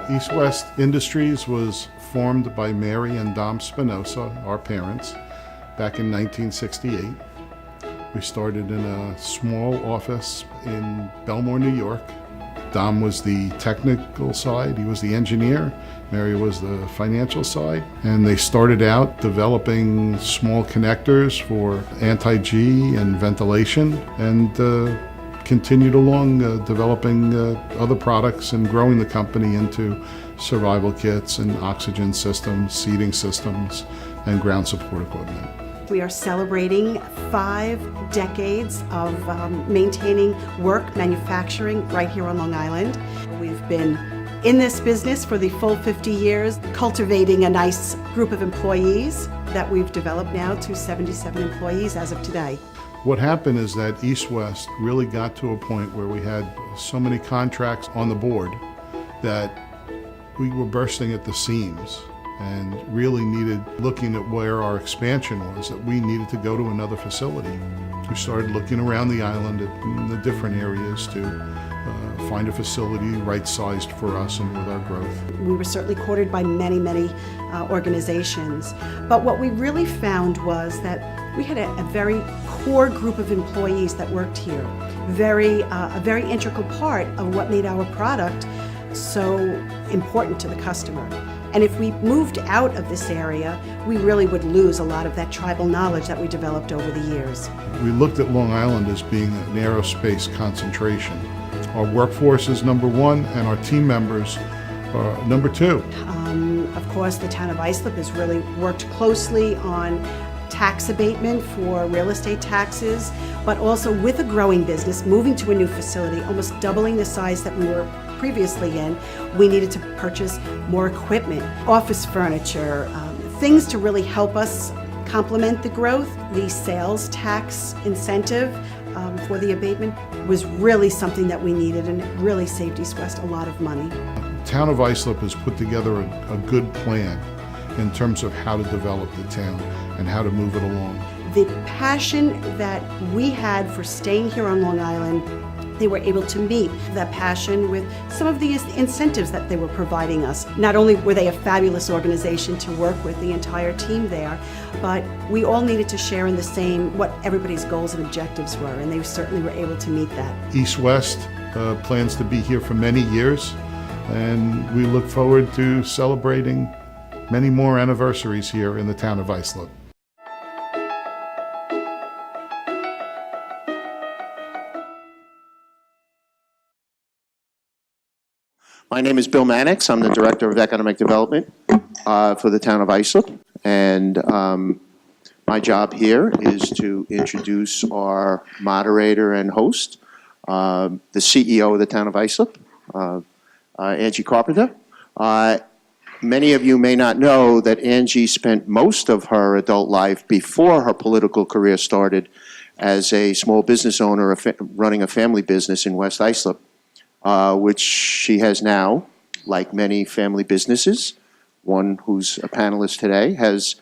East West Industries was formed by Mary and Dom Spinosa, our parents, back in 1968. We started in a small office in Belmore, New York. Dom was the technical side, he was the engineer, Mary was the financial side, and they started out developing small connectors for anti-G and ventilation, and continued along developing other products and growing the company into survival kits and oxygen systems, seating systems, and ground support equipment. We are celebrating 5 decades of maintaining work, manufacturing right here on Long Island. We've been in this business for the full 50 years, cultivating a nice group of employees that we've developed now to 77 employees as of today. What happened is that East West really got to a point where we had so many contracts on the board that we were bursting at the seams and really needed, looking at where our expansion was, that we needed to go to another facility. We started looking around the island at the different areas to find a facility right-sized for us and with our growth. We were certainly courted by many organizations, but what we really found was that we had a very core group of employees that worked here, a very integral part of what made our product so important to the customer. And if we moved out of this area, we really would lose a lot of that tribal knowledge that we developed over the years. We looked at Long Island as being an aerospace concentration. Our workforce is number 1 and our team members are number 2. Of course, the town of Islip has really worked closely on tax abatement for real estate taxes, but also with a growing business, moving to a new facility, almost doubling the size that we were previously in, we needed to purchase more equipment, office furniture, things to really help us complement the growth. The sales tax incentive for the abatement was really something that we needed, and it really saved East West a lot of money. The town of Islip has put together a good plan in terms of how to develop the town and how to move it along. The passion that we had for staying here on Long Island, they were able to meet that passion with some of the incentives that they were providing us. Not only were they a fabulous organization to work with, the entire team there, but we all needed to share in the same, what everybody's goals and objectives were, and they certainly were able to meet that. East West plans to be here for many years, and we look forward to celebrating many more anniversaries here in the town of Islip. My name is Bill Mannix. I'm the Director of Economic Development for the town of Islip. And my job here is to introduce our moderator and host, the CEO of the town of Islip, Angie Carpenter. Many of you may not know that Angie spent most of her adult life before her political career started as a small business owner running a family business in West Islip. Which she has now, like many family businesses. One who's a panelist today has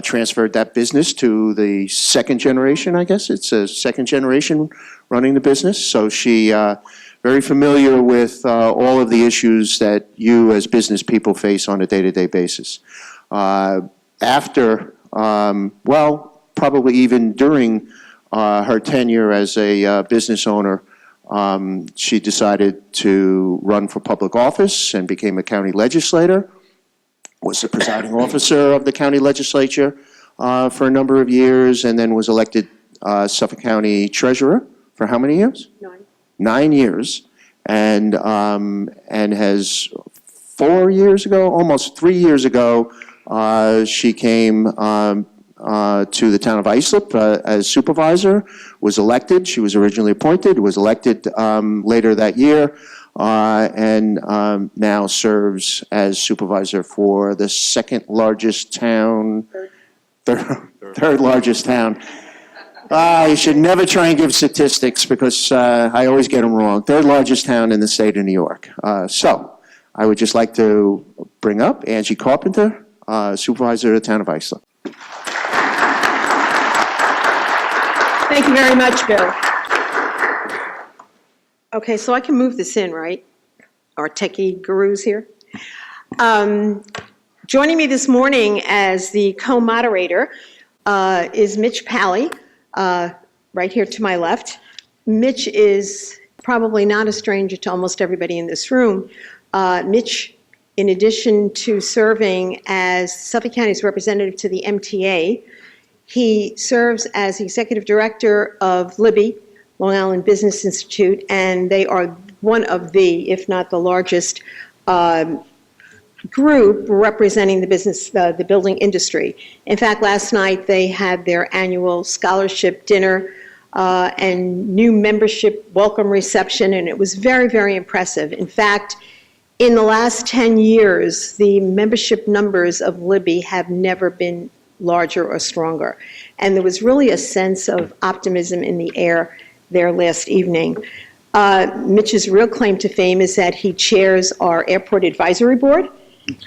transferred that business to the second generation, I guess. It's a second generation running the business. So she very familiar with all of the issues that you as business people face on a day-to-day basis. After, well, probably even during her tenure as a business owner, she decided to run for public office and became a county legislator, was the presiding officer of the county legislature for a number of years, and then was elected Suffolk County treasurer for how many years? 9 years, and has 4 years ago, almost 3 years ago, she came to the town of Islip as supervisor, was elected. She was originally appointed, was elected later that year, and now serves as supervisor for the second largest town, third largest town. You should never try and give statistics because I always get them wrong. Third largest town in the state of New York. So I would just like to bring up Angie Carpenter, supervisor of the town of Islip. Thank you very much, Bill. Okay, so I can move this in, right? Our techie gurus here. Joining me this morning as the co-moderator is Mitch Pally, right here to my left. Mitch is probably not a stranger to almost everybody in this room. Mitch, in addition to serving as Suffolk County's representative to the MTA, he serves as executive director of Libby, Long Island Business Institute, and they are one of the, if not the largest, group representing the business, the building industry. In fact, last night they had their annual scholarship dinner and new membership welcome reception, and it was very, very impressive. In fact, in the last 10 years, the membership numbers of Libby have never been larger or stronger. And there was really a sense of optimism in the air there last evening. Mitch's real claim to fame is that he chairs our airport advisory board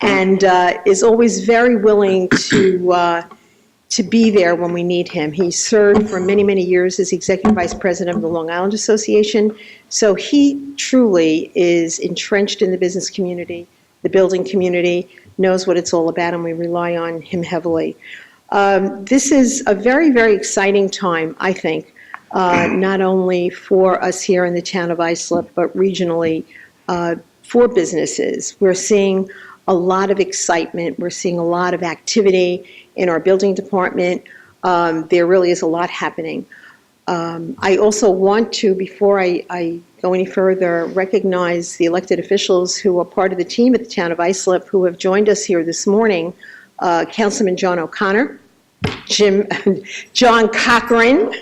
and is always very willing to be there when we need him. He served for many, many years as executive vice president of the Long Island Association. So he truly is entrenched in the business community, the building community, knows what it's all about, and we rely on him heavily. This is a very, very exciting time, I think, not only for us here in the town of Islip, but regionally for businesses. We're seeing a lot of excitement. We're seeing a lot of activity in our building department. There really is a lot happening. I also want to, before I go any further, recognize the elected officials who are part of the team at the town of Islip who have joined us here this morning. Councilman John O'Connor, John Cochran.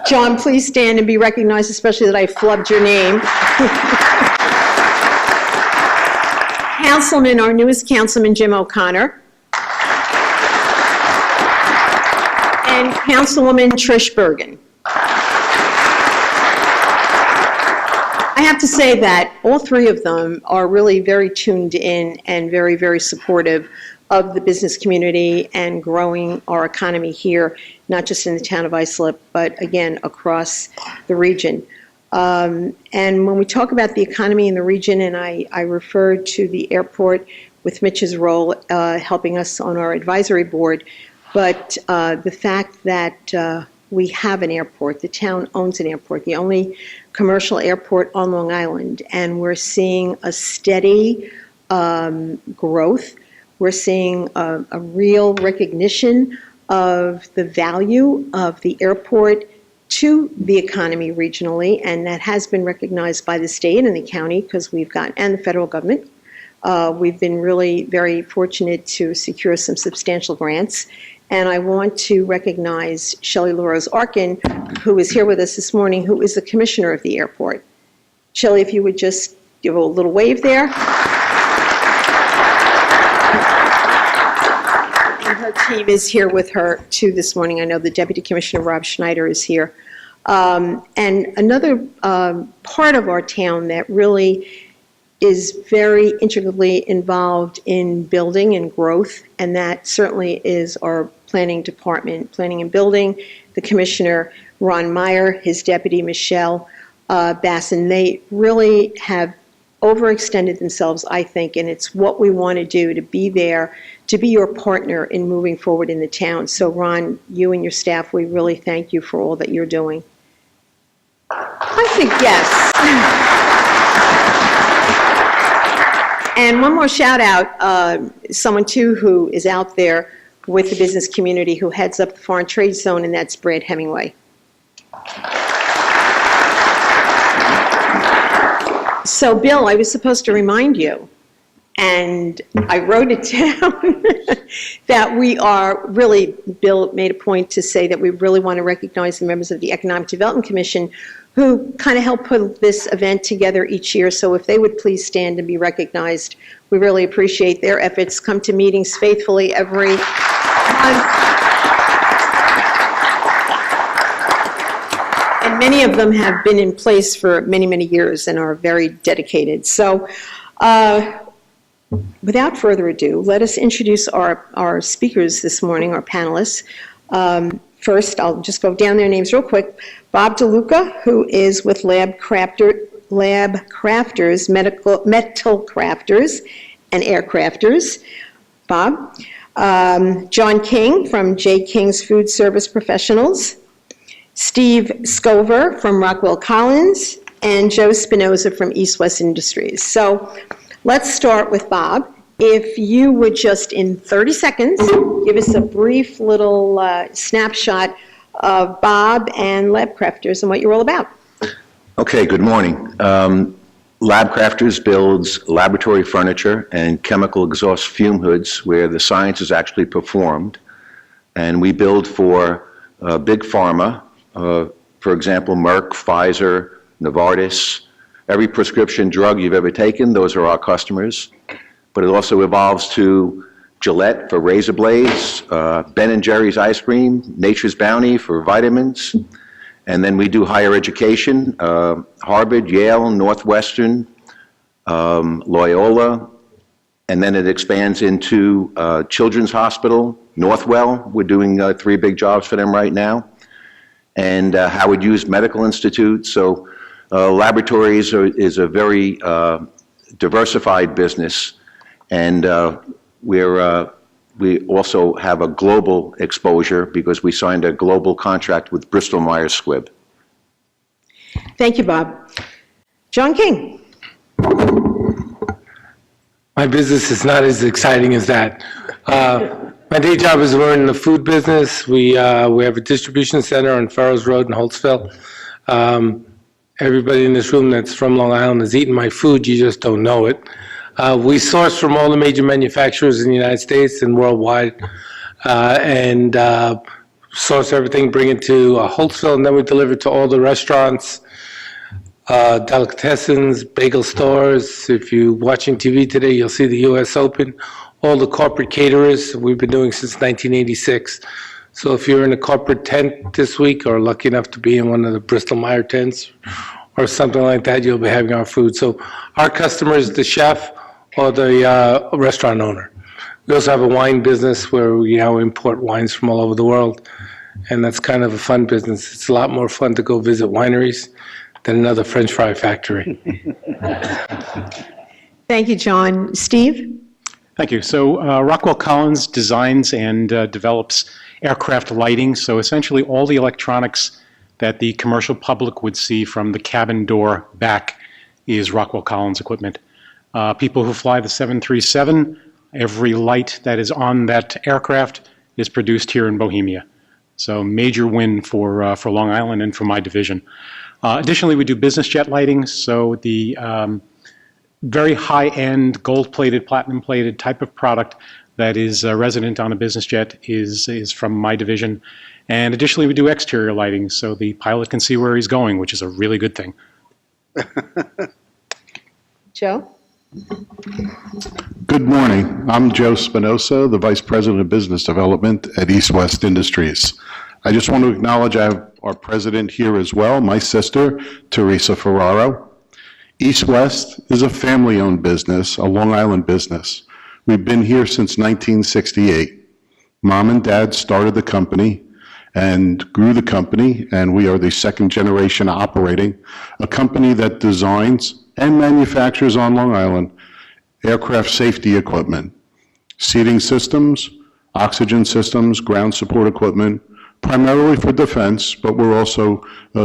John, please stand and be recognized, especially that I flubbed your name. Councilman, our newest councilman, Jim O'Connor. And Councilwoman Trish Bergen. I have to say that all three of them are really very tuned in and very, very supportive of the business community and growing our economy here, not just in the town of Islip, but again, across the region. And when we talk about the economy in the region, and I refer to the airport with Mitch's role helping us on our advisory board, but the fact that we have an airport, the town owns an airport, the only commercial airport on Long Island, and we're seeing a steady growth. We're seeing a real recognition of the value of the airport to the economy regionally, and that has been recognized by the state and the county because we've got, and the federal government. We've been really very fortunate to secure some substantial grants. And I want to recognize Shelley LaRose Arkin, who is here with us this morning, who is the commissioner of the airport. Shelley, if you would just give a little wave there. And her team is here with her too this morning. I know the Deputy Commissioner Rob Schneider is here. And another part of our town that really is very integrally involved in building and growth, and that certainly is our planning department, planning and building, the commissioner, Ron Meyer, his deputy, Michelle Basson. They really have overextended themselves, I think, and it's what we want to do, to be there, to be your partner in moving forward in the town. So Ron, you and your staff, we really thank you for all that you're doing. I think yes. And one more shout out, someone too who is out there with the business community who heads up the Foreign Trade Zone, and that's Brad Hemingway. So Bill, I was supposed to remind you, and I wrote it down, that we are really, Bill made a point to say that we really want to recognize the members of the Economic Development Commission who kind of help put this event together each year. So if they would please stand and be recognized, we really appreciate their efforts. Come to meetings faithfully every month. And many of them have been in place for many, many years and are very dedicated. So without further ado, let us introduce our speakers this morning, our panelists. First, I'll just go down their names real quick. Bob DeLuca, who is with Lab Crafter lab crafters, metal crafters, and aircrafters. Bob. John King from J. King's Food Service Professionals. Steve Scover from Rockwell Collins, and Joe Spinosa from East West Industries. So let's start with Bob. If you would just, in 30 seconds, give us a brief little snapshot of Bob and Lab Crafters and what you're all about. Okay, good morning. Lab Crafters builds laboratory furniture and chemical exhaust fume hoods where the science is actually performed. And we build for big pharma, for example, Merck, Pfizer, Novartis. Every prescription drug you've ever taken, those are our customers. But it also evolves to Gillette for razor blades, Ben & Jerry's ice cream, Nature's Bounty for vitamins. And then we do higher education, Harvard, Yale, Northwestern, Loyola. And then it expands into Children's Hospital, Northwell. We're doing 3 big jobs for them right now. And Howard Hughes Medical Institute. So laboratories is a very diversified business. And we also have a global exposure because we signed a global contract with Bristol Myers Squibb. Thank you, Bob. John King. My business is not as exciting as that. My day job is we're in the food business. We have a distribution center on Farrows Road in Holtzville. Everybody in this room that's from Long Island has eaten my food, you just don't know it. We source from all the major manufacturers in the United States and worldwide, and source everything, bring it to Holtzville, and then we deliver to all the restaurants, delicatessens, bagel stores. If you're watching TV today, you'll see the U.S. Open. All the corporate caterers we've been doing since 1986. So if you're in a corporate tent this week or lucky enough to be in one of the Bristol Myers tents or something like that, you'll be having our food. So our customer is the chef or the restaurant owner. We also have a wine business where we now import wines from all over the world, and that's kind of a fun business. It's a lot more fun to go visit wineries than another French fry factory. Thank you, John. Steve? Thank you. So Rockwell Collins designs and develops aircraft lighting. So essentially all the electronics that the commercial public would see from the cabin door back is Rockwell Collins equipment. People who fly the 737, every light that is on that aircraft is produced here in Bohemia. So major win for Long Island and for my division. Additionally, we do business jet lighting. So the very high-end, gold-plated, platinum-plated type of product that is resident on a business jet is from my division. And additionally, we do exterior lighting, so the pilot can see where he's going, which is a really good thing. Joe? Good morning. I'm Joe Spinosa, the Vice President of Business Development at East West Industries. I just want to acknowledge I have our president here as well, my sister, Teresa Ferraro. East West is a family-owned business, a Long Island business. We've been here since 1968. Mom and Dad started the company and grew the company, and we are the second generation operating a company that designs and manufactures on Long Island aircraft safety equipment, seating systems, oxygen systems, ground support equipment, primarily for defense, but we're also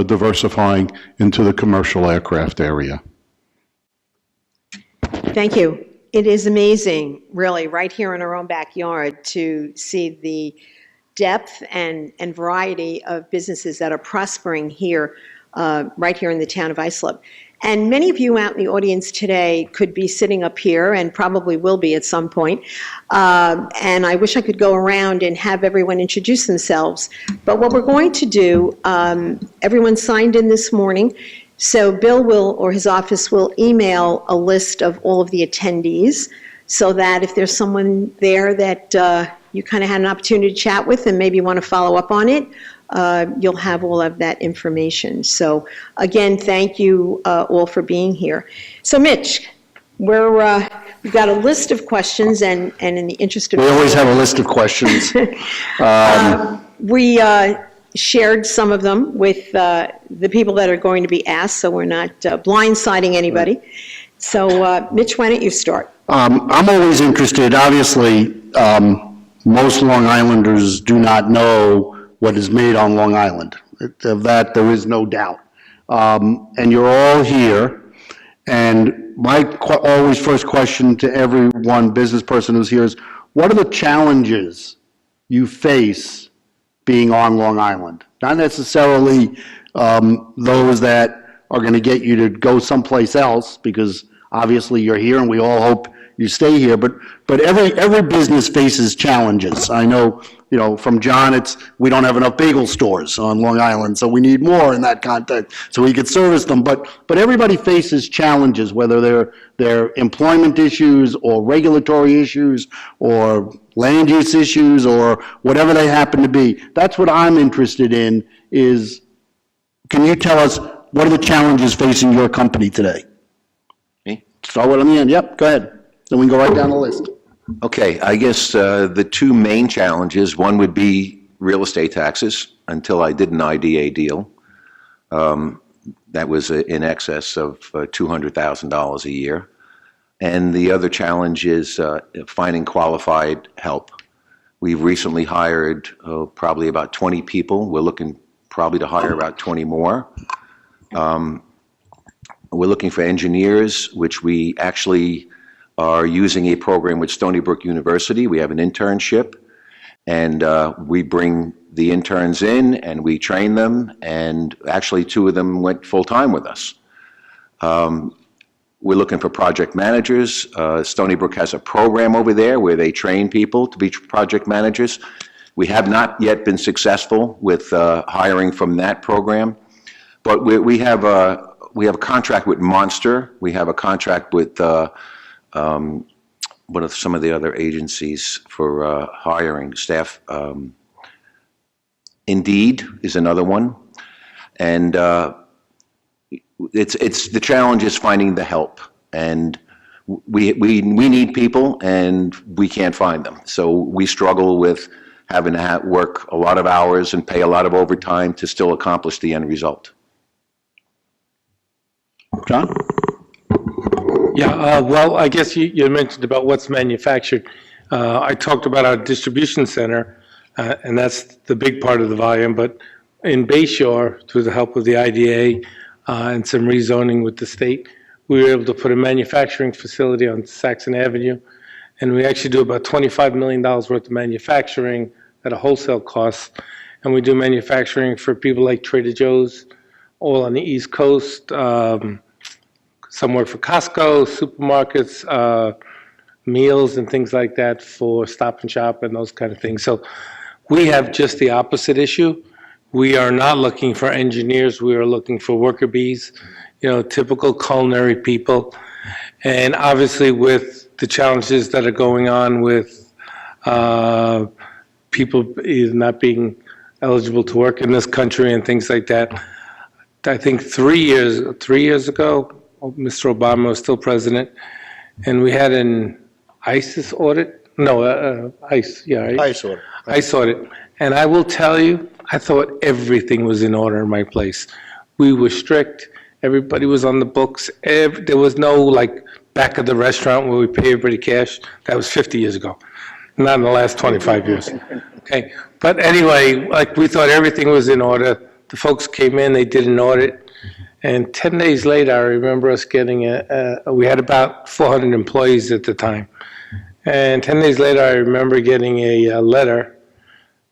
diversifying into the commercial aircraft area. Thank you. It is amazing, really, right here in our own backyard to see the depth and variety of businesses that are prospering here, right here in the town of Islip. And many of you out in the audience today could be sitting up here and probably will be at some point. And I wish I could go around and have everyone introduce themselves. But what we're going to do, everyone signed in this morning. So Bill will, or his office will email a list of all of the attendees so that if there's someone there that you kind of had an opportunity to chat with and maybe want to follow up on it, you'll have all of that information. So again, thank you all for being here. So Mitch, we've got a list of questions, and in the interest of We always have a list of questions. shared some of them with the people that are going to be asked, so we're not blindsiding anybody. So, Mitch, why don't you start? I'm always interested, obviously, most Long Islanders do not know what is made on Long Island. Of that, there is no doubt. And you're all here, and my always first question to every one business person who's here is, what are the challenges you face being on Long Island? Not necessarily those that are going to get you to go someplace else, because obviously you're here and we all hope you stay here, but every business faces challenges. I know, from John, it's we don't have enough bagel stores on Long Island, so we need more in that context so we could service them. But everybody faces challenges, whether they're employment issues or regulatory issues or land use issues or whatever they happen to be. That's what I'm interested in is, can you tell us what are the challenges facing your company today? Me? Start with on the end. Yep, go ahead. Then we can go right down the list. Okay, I guess the two main challenges, one would be real estate taxes until I did an IDA deal. That was in excess of $200,000 a year. And the other challenge is finding qualified help. We've recently hired probably about 20 people. We're looking probably to hire about 20 more. We're looking for engineers, which we actually are using a program with Stony Brook University. We have an internship, and we bring the interns in and we train them, and actually 2 of them went full-time with us. We're looking for project managers. Stony Brook has a program over there where they train people to be project managers. We have not yet been successful with hiring from that program, but we have a contract with Monster. We have a contract with what are some of the other agencies for hiring staff? Indeed is another one, and it's the challenge is finding the help, and we need people and we can't find them, so we struggle with having to work a lot of hours and pay a lot of overtime to still accomplish the end result. John? Yeah, well, I guess you mentioned about what's manufactured. I talked about our distribution center, and that's the big part of the volume, but in Bayshore, through the help of the IDA and some rezoning with the state, we were able to put a manufacturing facility on Saxon Avenue, and we actually do about $25 million worth of manufacturing at a wholesale cost, and we do manufacturing for people like Trader Joe's, all on the East Coast, some work for Costco, supermarkets, meals and things like that for Stop and Shop and those kind of things. So we have just the opposite issue. We are not looking for engineers. We are looking for worker bees, typical culinary people. And obviously with the challenges that are going on with people either not being eligible to work in this country and things like that, I think 3 years ago, Mr. Obama was still president, and we had an ISIS audit. No, ICE, yeah. Right? ICE audit. ICE audit. And I will tell you, I thought everything was in order in my place. We were strict. Everybody was on the books. There was no, back of the restaurant where we pay everybody cash. That was 50 years ago, not in the last 25 years. Okay. But anyway, we thought everything was in order. The folks came in, they did an audit. And 10 days later, I remember us getting we had about 400 employees at the time. And 10 days later, I remember getting a letter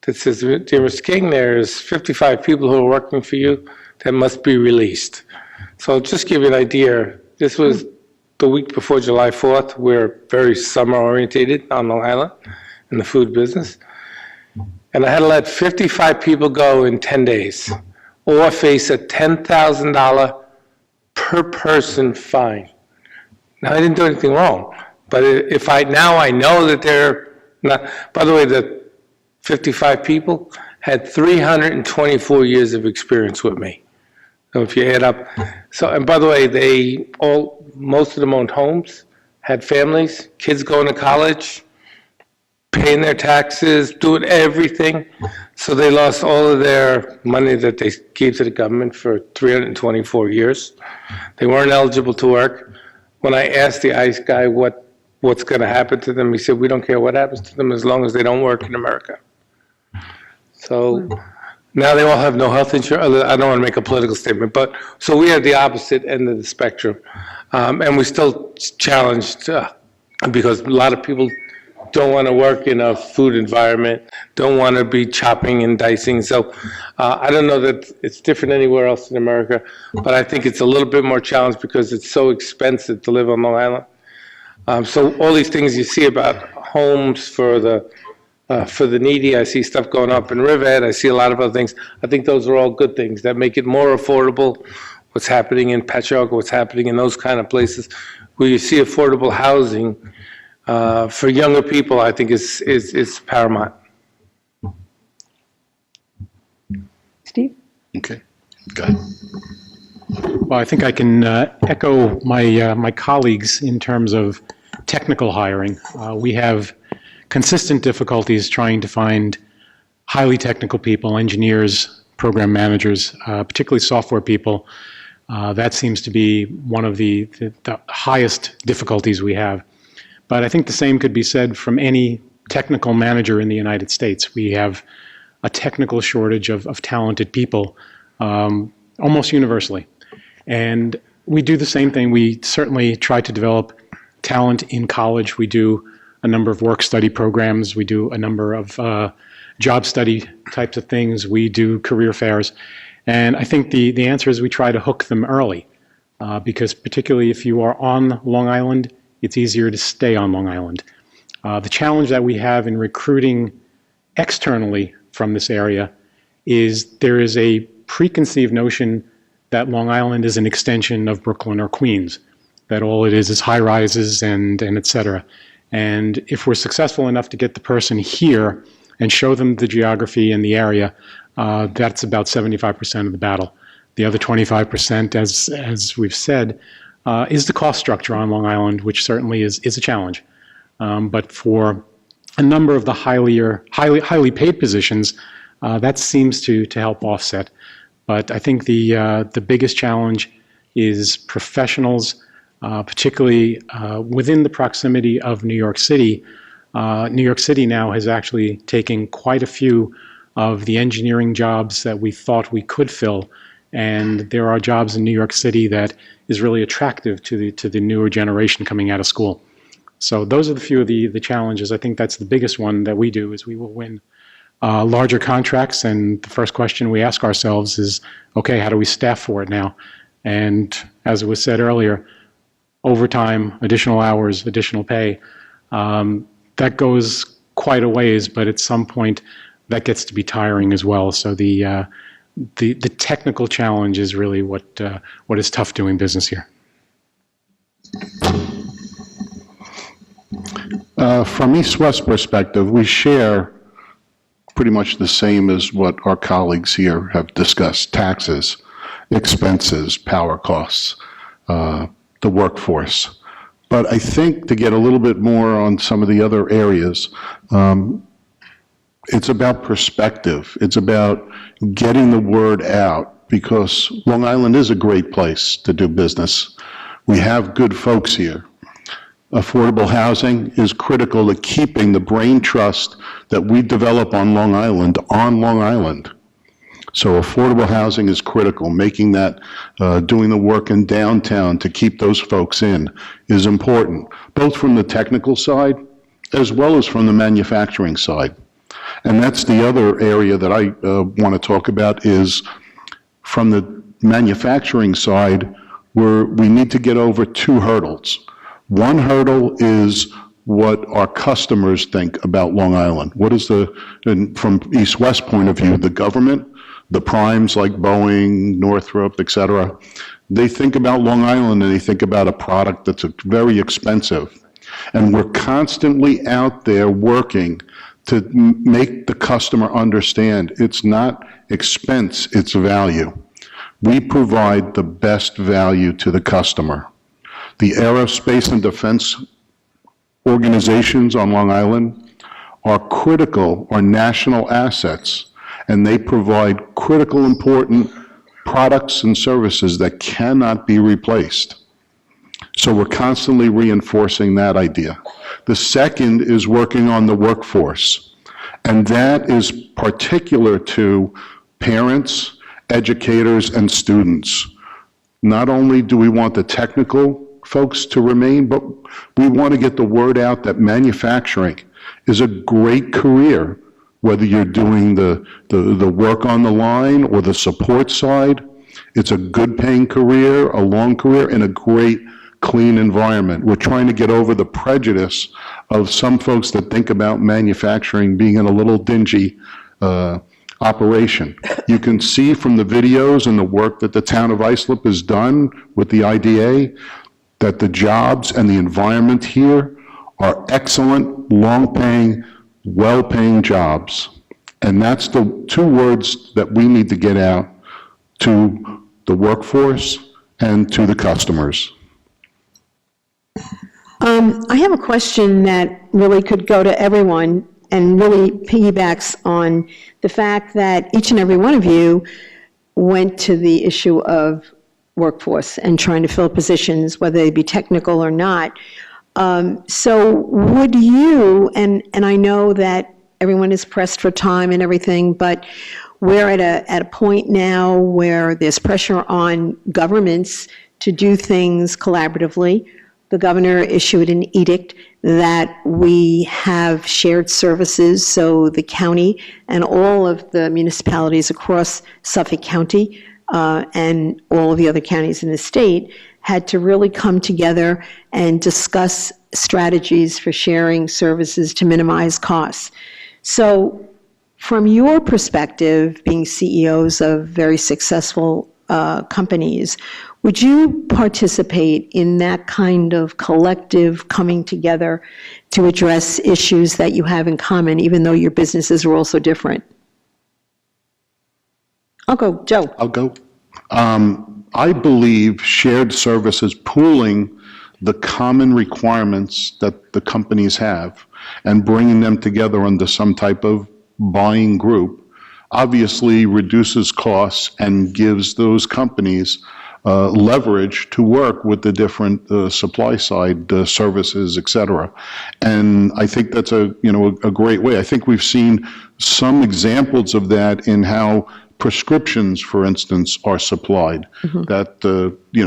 that says, "Dear Mr. King, there's 55 people who are working for you that must be released." So I'll just give you an idea. This was the week before July 4th. We're very summer orientated on Long Island in the food business. And I had to let 55 people go in 10 days. Or face a $10,000 per person fine. Now, I didn't do anything wrong, but I know that they're not, by the way, the 55 people had 324 years of experience with me. So if you add up, and by the way, most of them owned homes, had families, kids going to college, paying their taxes, doing everything. So they lost all of their money that they gave to the government for 324 years. They weren't eligible to work. When I asked the ICE guy what's going to happen to them, he said, we don't care what happens to them as long as they don't work in America. So now they all have no health insurance. I don't want to make a political statement, but so we have the opposite end of the spectrum. And we're still challenged because a lot of people don't want to work in a food environment, don't want to be chopping and dicing. So I don't know that it's different anywhere else in America, but I think it's a little bit more challenged because it's so expensive to live on Long Island. So all these things you see about homes for the needy, I see stuff going up in Riverhead, I see a lot of other things. I think those are all good things that make it more affordable. What's happening in Patchogue, what's happening in those kind of places where you see affordable housing for younger people, I think is paramount. Steve? Okay, go ahead. Well, I think I can echo my colleagues in terms of technical hiring. We have consistent difficulties trying to find highly technical people, engineers, program managers, particularly software people. That seems to be one of the highest difficulties we have. But I think the same could be said from any technical manager in the United States. We have a technical shortage of talented people almost universally. And we do the same thing. We certainly try to develop talent in college. We do a number of work study programs. We do a number of job study types of things. We do career fairs. And I think the answer is we try to hook them early because particularly if you are on Long Island, it's easier to stay on Long Island. The challenge that we have in recruiting externally from this area is there is a preconceived notion that Long Island is an extension of Brooklyn or Queens, that all it is high rises and et cetera. And if we're successful enough to get the person here and show them the geography and the area, that's about 75% of the battle. The other 25%, as we've said, is the cost structure on Long Island, which certainly is a challenge. But for a number of the highly paid positions, that seems to help offset. But I think the biggest challenge is professionals, particularly within the proximity of New York City. New York City now has actually taken quite a few of the engineering jobs that we thought we could fill. And there are jobs in New York City that is really attractive to the newer generation coming out of school. So those are the few of the challenges. I think that's the biggest one that we do is we will win larger contracts. And the first question we ask ourselves is, okay, how do we staff for it now? And as it was said earlier, overtime, additional hours, additional pay, that goes quite a ways, but at some point that gets to be tiring as well. So the technical challenge is really what is tough doing business here. From East-West perspective, we share pretty much the same as what our colleagues here have discussed: taxes, expenses, power costs, the workforce. But I think to get a little bit more on some of the other areas, it's about perspective. It's about getting the word out, because Long Island is a great place to do business. We have good folks here. Affordable housing is critical to keeping the brain trust that we develop on Long Island. So affordable housing is critical. Making that, doing the work in downtown to keep those folks in is important, both from the technical side as well as from the manufacturing side. And that's the other area that I want to talk about is from the manufacturing side, where we need to get over two hurdles. One hurdle is what our customers think about Long Island. What is from East-West point of view, the government, the primes like Boeing, Northrop, et cetera, they think about Long Island and they think about a product that's very expensive. And we're constantly out there working to make the customer understand it's not expense, it's value. We provide the best value to the customer. The aerospace and defense organizations on Long Island are critical, are national assets, and they provide critical, important products and services that cannot be replaced. So we're constantly reinforcing that idea. The second is working on the workforce, and that is particular to parents, educators, and students. Not only do we want the technical folks to remain, but we want to get the word out that manufacturing is a great career, whether you're doing the work on the line or the support side. It's a good paying career, a long career, in a great clean environment. We're trying to get over the prejudice of some folks that think about manufacturing being in a little dingy operation. You can see from the videos and the work that the town of Islip has done with the IDA that the jobs and the environment here are excellent, long-paying, well-paying jobs. And that's the two words that we need to get out to the workforce and to the customers. I have a question that really could go to everyone and really piggybacks on the fact that each and every one of you went to the issue of workforce and trying to fill positions, whether they be technical or not. So would you, and I know that everyone is pressed for time and everything, but we're at a point now where there's pressure on governments to do things collaboratively. The governor issued an edict that we have shared services, so the county and all of the municipalities across Suffolk County and all of the other counties in the state had to really come together and discuss strategies for sharing services to minimize costs. So from your perspective, being CEOs of very successful companies, would you participate in that kind of collective coming together to address issues that you have in common, even though your businesses are also different? I'll go, Joe. I'll go. I believe shared services, pooling the common requirements that the companies have and bringing them together under some type of buying group, obviously reduces costs and gives those companies leverage to work with the different supply side services, et cetera. And I think that's a great way. I think we've seen some examples of that in how prescriptions, for instance, are supplied, that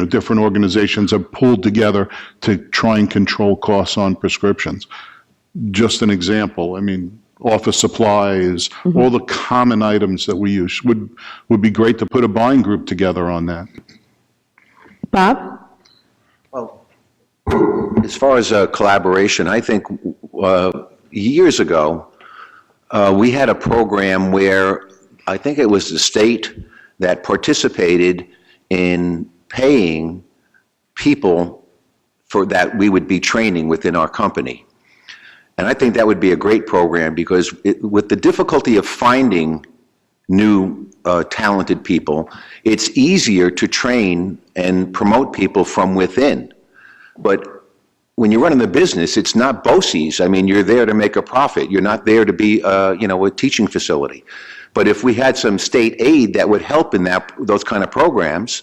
different organizations have pulled together to try and control costs on prescriptions. Just an example, I mean, office supplies, all the common items that we use. Would be great to put a buying group together on that. Bob? Well, as far as collaboration, I think years ago, we had a program where I think it was the state that participated in paying people for that we would be training within our company. And I think that would be a great program because with the difficulty of finding new talented people, it's easier to train and promote people from within. But when you're running the business, it's not BOCES. I mean, you're there to make a profit. You're not there to be, a teaching facility. But if we had some state aid that would help in those kind of programs,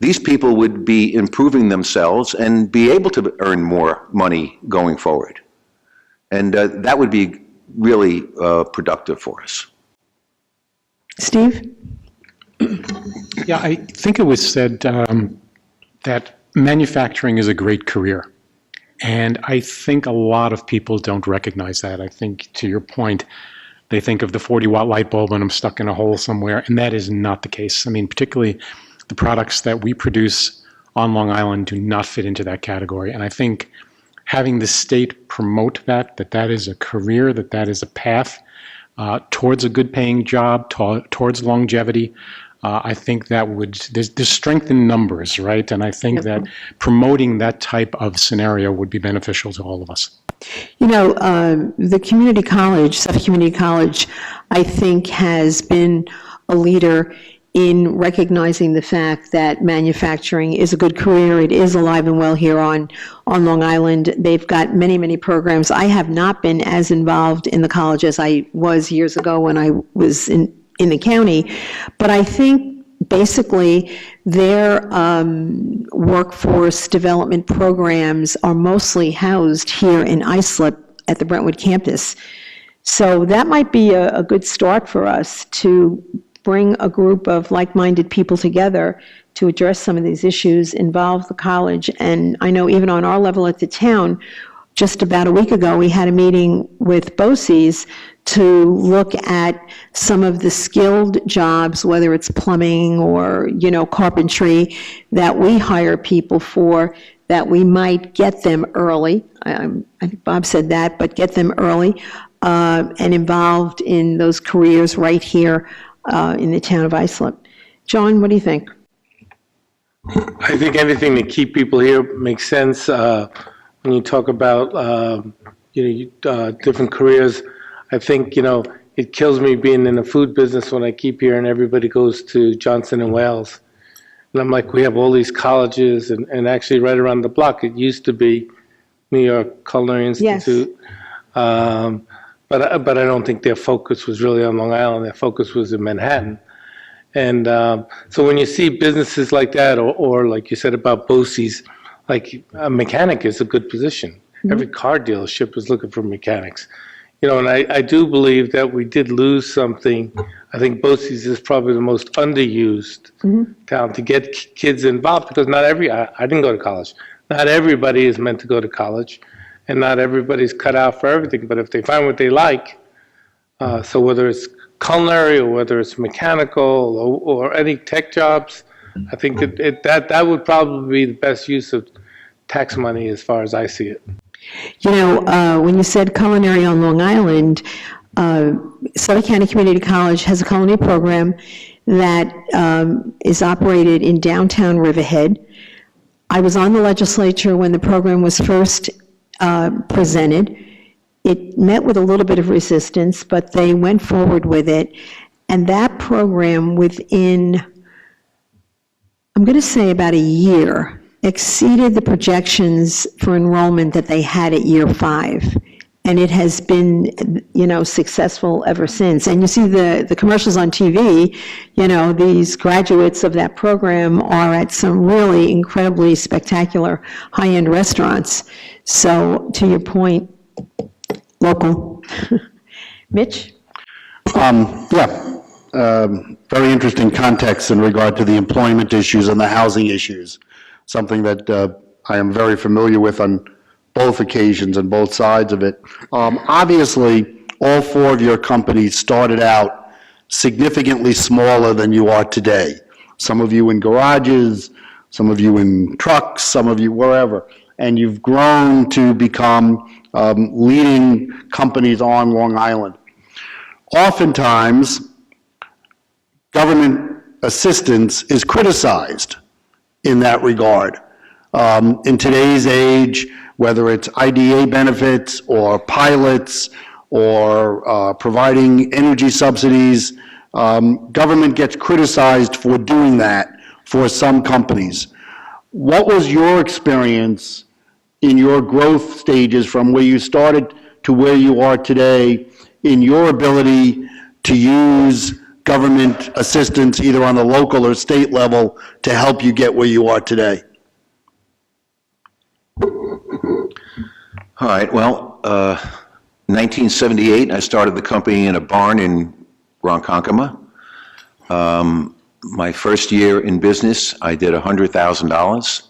these people would be improving themselves and be able to earn more money going forward. And that would be really productive for us. Steve? Yeah, I think it was said that manufacturing is a great career. And I think a lot of people don't recognize that. I think, to your point, they think of the 40-watt light bulb and I'm stuck in a hole somewhere, and that is not the case. I mean, particularly the products that we produce on Long Island do not fit into that category. And I think having the state promote that is a career, that is a path towards a good paying job, towards longevity, I think that would, there's strength in numbers, right? And I think that promoting that type of scenario would be beneficial to all of us. The community college, Suffolk Community College, I think has been a leader in recognizing the fact that manufacturing is a good career. It is alive and well here on Long Island. They've got many, many programs. I have not been as involved in the college as I was years ago when I was in the county, but I think basically their workforce development programs are mostly housed here in Islip at the Brentwood campus. So that might be a good start for us to bring a group of like-minded people together to address some of these issues, involve the college. And I know even on our level at the town, just about a week ago, we had a meeting with BOCES to look at some of the skilled jobs, whether it's plumbing or, carpentry, that we hire people for, that we might get them early. I think Bob said that, but get them early and involved in those careers right here in the town of Islip. John, what do you think? I think anything to keep people here makes sense. When you talk about different careers, I think it kills me being in the food business when I keep hearing everybody goes to Johnson and Wales, and I'm like, we have all these colleges, and actually right around the block it used to be New York Culinary Institute. Yes. But I don't think their focus was really on Long Island. Their focus was in Manhattan. And so when you see businesses like that, or like you said about BOCES, like a mechanic is a good position. Mm-hmm. Every car dealership is looking for mechanics. And I do believe that we did lose something. I think BOCES is probably the most underused town to get kids involved, because I didn't go to college. Not everybody is meant to go to college. And not everybody's cut out for everything, but if they find what they like, so whether it's culinary or whether it's mechanical or any tech jobs, I think that would probably be the best use of tax money as far as I see it. When you said culinary on Long Island, Surrey County Community College has a culinary program that is operated in downtown Riverhead. I was on the legislature when the program was first presented. It met with a little bit of resistance, but they went forward with it. And that program, within, I'm going to say about a year, exceeded the projections for enrollment that they had at year 5. And it has been, successful ever since. And you see the commercials on TV, these graduates of that program are at some really incredibly spectacular high-end restaurants. So to your point, local. Mitch? Very interesting context in regard to the employment issues and the housing issues, something that I am very familiar with on both occasions and both sides of it. Obviously, all 4 of your companies started out significantly smaller than you are today. Some of you in garages, some of you in trucks, some of you wherever. And you've grown to become leading companies on Long Island. Oftentimes, government assistance is criticized in that regard. In today's age, whether it's IDA benefits or pilots or providing energy subsidies, government gets criticized for doing that for some companies. What was your experience in your growth stages from where you started to where you are today in your ability to use government assistance either on the local or state level to help you get where you are today? All right, well, 1978, I started the company in a barn in Ronkonkoma. My first year in business, I did $100,000.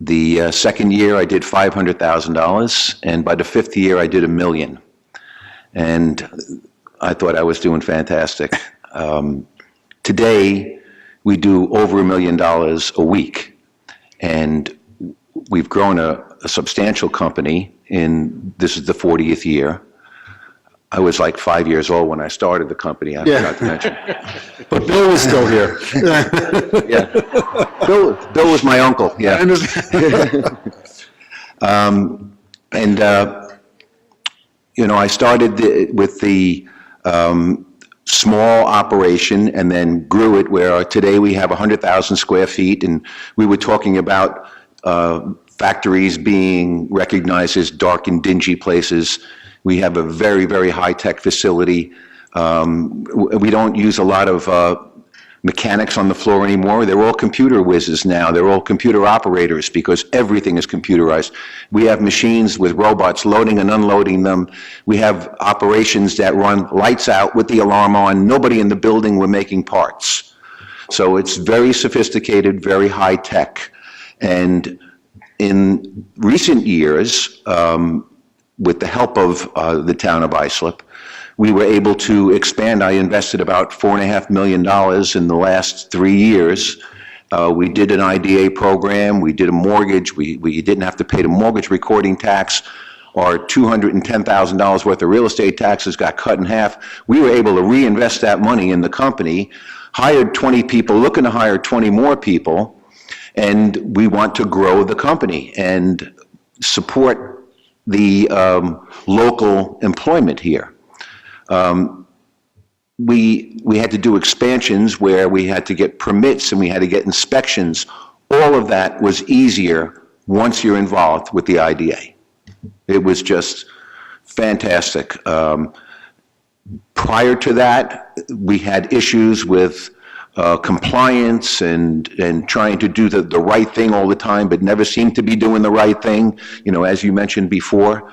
The second year, I did $500,000, and by the 5th year, I did $1 million. And I thought I was doing fantastic. Today, we do over $1 million a week, and we've grown a substantial company this is the 40th year. I was like 5 years old when I started the company, I forgot to mention. But Bill is still here. Yeah. Bill was my uncle, yeah. I started with the small operation and then grew it where today we have 100,000 square feet, and we were talking about factories being recognized as dark and dingy places. We have a very, very high-tech facility. We don't use a lot of mechanics on the floor anymore. They're all computer whizzes now. They're all computer operators because everything is computerized. We have machines with robots loading and unloading them. We have operations that run lights out with the alarm on. Nobody in the building were making parts. So it's very sophisticated, very high tech. And in recent years, with the help of the town of Islip, we were able to expand. I invested about $4.5 million in the last 3 years. We did an IDA program, we did a mortgage, we didn't have to pay the mortgage recording tax. Our $210,000 worth of real estate taxes got cut in half. We were able to reinvest that money in the company, hired 20 people, looking to hire 20 more people, and we want to grow the company and support the local employment here. We had to do expansions where we had to get permits and we had to get inspections. All of that was easier once you're involved with the IDA. It was just fantastic. Prior to that, we had issues with compliance and trying to do the right thing all the time, but never seemed to be doing the right thing, you know, as you mentioned before.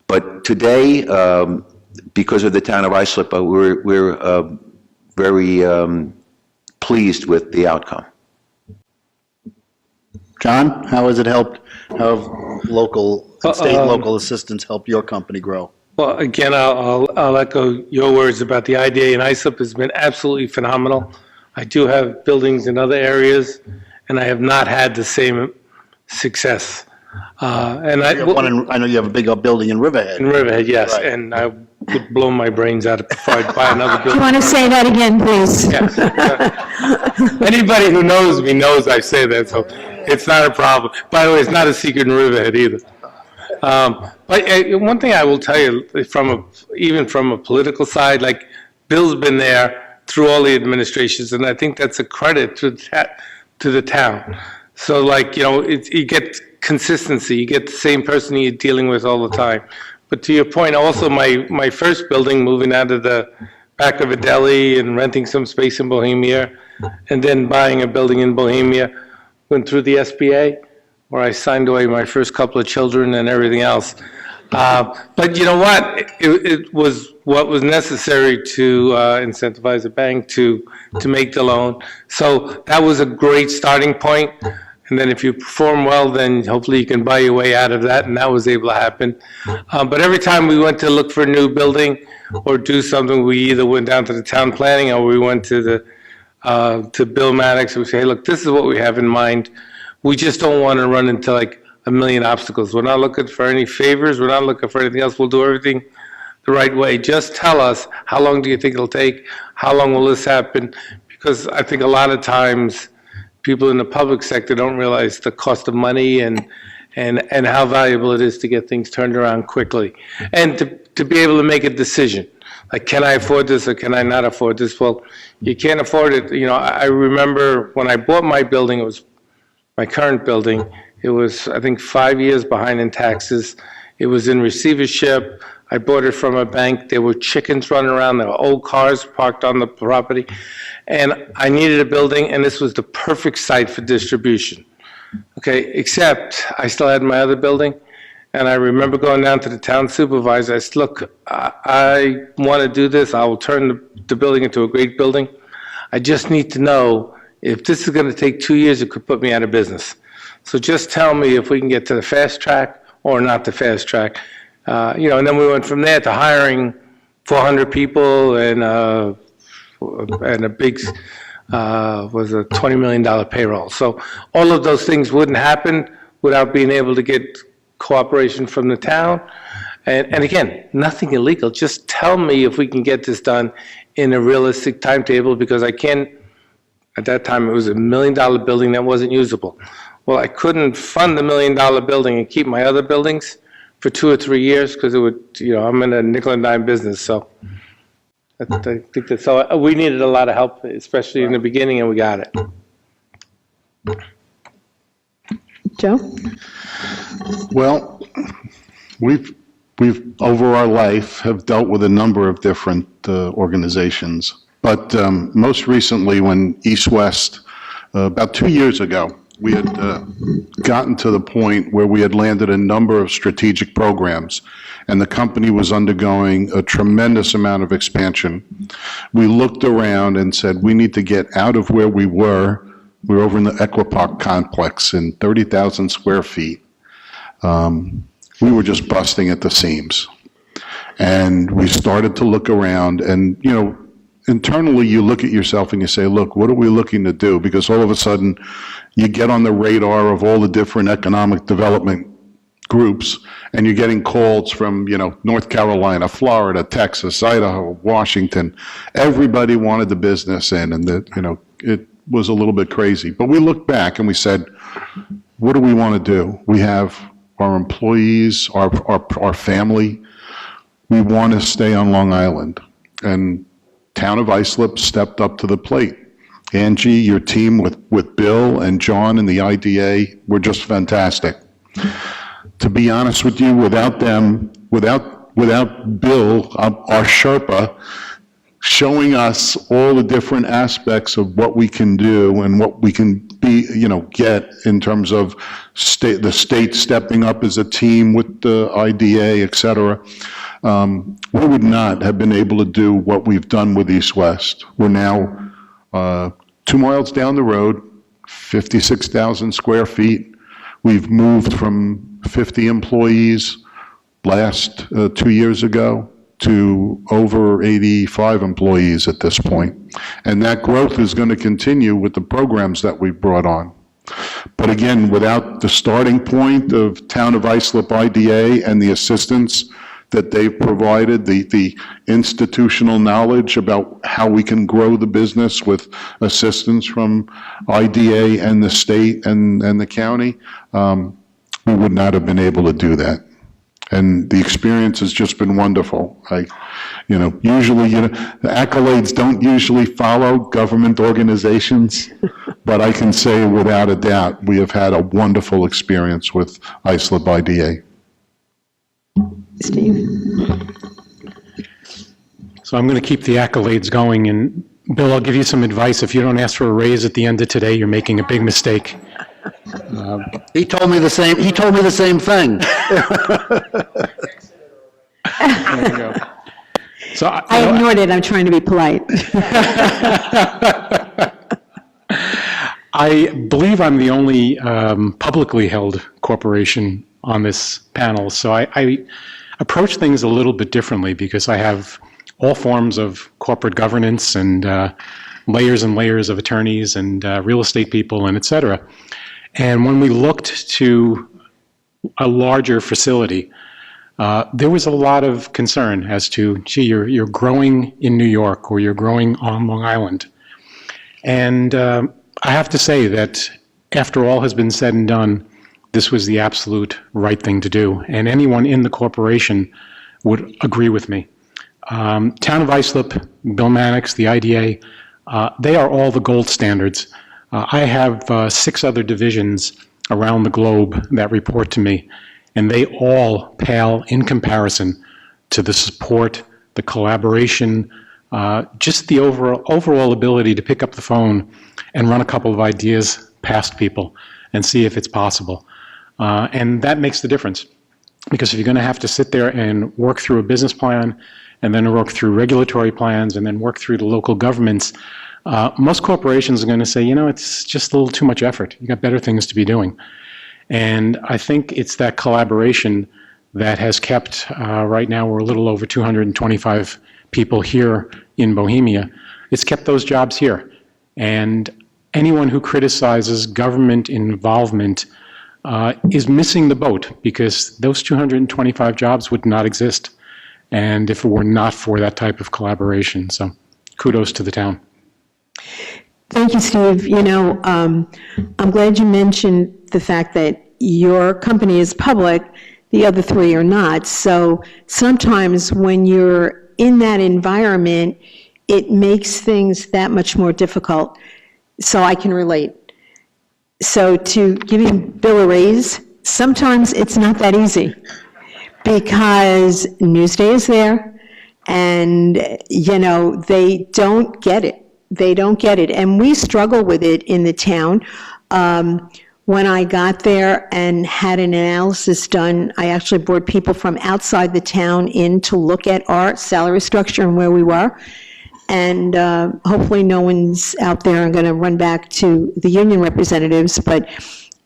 But today, because of the town of Islip, we're very pleased with the outcome. John, how has it helped, how have local, state and local assistance helped your company grow? Well, again, I'll echo your words about the IDA, and Islip has been absolutely phenomenal. I do have buildings in other areas, and I have not had the same success. And I know you have a big building in Riverhead. in Riverhead, yes, Right. and I would blow my brains out if I'd buy another Do you building. want to say that again, please? Yes. Anybody who knows me knows I say that, so it's not a problem. By the way, it's not a secret in Riverhead either. But one thing I will tell you, even from a political side, like Bill's been there through all the administrations, and I think that's a credit to the town. So, like, you know, you get consistency. You get the same person you're dealing with all the time. But to your point, also my first building, moving out of the back of a deli and renting some space in Bohemia, and then buying a building in Bohemia, went through the SBA, where I signed away my first couple of children and everything else. But you know what? It was what was necessary to incentivize a bank to make the loan. So that was a great starting point. And then if you perform well, then hopefully you can buy your way out of that, and that was able to happen. But every time we went to look for a new building or do something, we either went down to the town planning or we went to Bill Maddox and we say, hey, look, this is what we have in mind. We just don't want to run into like a million obstacles. We're not looking for any favors. We're not looking for anything else. We'll do everything the right way. Just tell us, how long do you think it'll take? How long will this happen? Because I think a lot of times people in the public sector don't realize the cost of money and how valuable it is to get things turned around quickly. And to be able to make a decision. Like, can I afford this or can I not afford this? Well, you can't afford it. You know, I remember when I bought my building, it was my current building. It was, I think, 5 years behind in taxes. It was in receivership. I bought it from a bank. There were chickens running around. There were old cars parked on the property. And I needed a building, and this was the perfect site for distribution. Okay, except I still had my other building. And I remember going down to the town supervisor. I said, look, I want to do this. I will turn the building into a great building. I just need to know if this is going to take 2 years, it could put me out of business. So just tell me if we can get to the fast track or not the fast track. You know, and then we went from there to hiring 400 people and a big, was a $20 million payroll. So all of those things wouldn't happen without being able to get cooperation from the town. And again, nothing illegal. Just tell me if we can get this done in a realistic timetable, because I can't, at that time it was $1 million building that wasn't usable. Well, I couldn't fund the $1 million building and keep my other buildings for 2 or 3 years because it would, you know, I'm in a nickel and dime business. So I think that, so we needed a lot of help, especially in the beginning, and we got it. Joe? Well, we've over our life have dealt with a number of different organizations, but most recently when East West, about 2 years ago, we had gotten to the point where we had landed a number of strategic programs, and the company was undergoing a tremendous amount of expansion. We looked around and said, we need to get out of where we were. We were over in the Equipark complex in 30,000 square feet. We were just busting at the seams. And we started to look around, and, you know, internally you look at yourself and you say, look, what are we looking to do? Because all of a sudden you get on the radar of all the different economic development groups, and you're getting calls from, you know, North Carolina, Florida, Texas, Idaho, Washington. Everybody wanted the business in, and it was a little bit crazy. But we looked back and we said, what do we want to do? We have our employees, our family. We want to stay on Long Island. And Town of Islip stepped up to the plate. Angie, your team with Bill and John and the IDA were just fantastic. To be honest with you, without them, without Bill, our Sherpa, showing us all the different aspects of what we can do and what we can be, get in terms of the state stepping up as a team with the IDA, et cetera, we would not have been able to do what we've done with East West. We're now 2 miles down the road, 56,000 square feet. We've moved from 50 employees last 2 years ago to over 85 employees at this point. And that growth is going to continue with the programs that we've brought on. But again, without the starting point of Town of Islip IDA and the assistance that they've provided, the institutional knowledge about how we can grow the business with assistance from IDA and the state and the county, we would not have been able to do that. And the experience has just been wonderful. Usually, the accolades don't usually follow government organizations, but I can say without a doubt, we have had a wonderful experience with Islip IDA. Steve? So I'm going to keep the accolades going, and Bill, I'll give you some advice. If you don't ask for a raise at the end of today, you're making a big mistake. He told me the same. He told me the same thing. There you go. So I ignored it. I'm trying to be polite. I believe I'm the only publicly held corporation on this panel, so I approach things a little bit differently because I have all forms of corporate governance and layers and layers of attorneys and real estate people and et cetera. And when we looked to a larger facility, there was a lot of concern as to, gee, you're growing in New York or you're growing on Long Island. And I have to say that after all has been said and done, this was the absolute right thing to do. And anyone in the corporation would agree with me. Town of Islip, Bill Mannix, the IDA, they are all the gold standards. I have 6 other divisions around the globe that report to me, and they all pale in comparison to the support, the collaboration, just the overall ability to pick up the phone and run a couple of ideas past people and see if it's possible. And that makes the difference, because if you're going to have to sit there and work through a business plan and then work through regulatory plans and then work through the local governments, most corporations are going to say, it's just a little too much effort. You got better things to be doing. And I think it's that collaboration that has kept, right now we're a little over 225 people here in Bohemia. It's kept those jobs here. And anyone who criticizes government involvement is missing the boat, because those 225 jobs would not exist, and if it were not for that type of collaboration. So kudos to the town. Thank you, Steve. I'm glad you mentioned the fact that your company is public, the other 3 are not. So sometimes when you're in that environment, it makes things that much more difficult. So I can relate. So to giving Bill a raise, sometimes it's not that easy because Newsday is there and, you know, they don't get it. They don't get it. And we struggle with it in the town. When I got there and had an analysis done, I actually brought people from outside the town in to look at our salary structure and where we were. And hopefully no one's out there and going to run back to the union representatives, but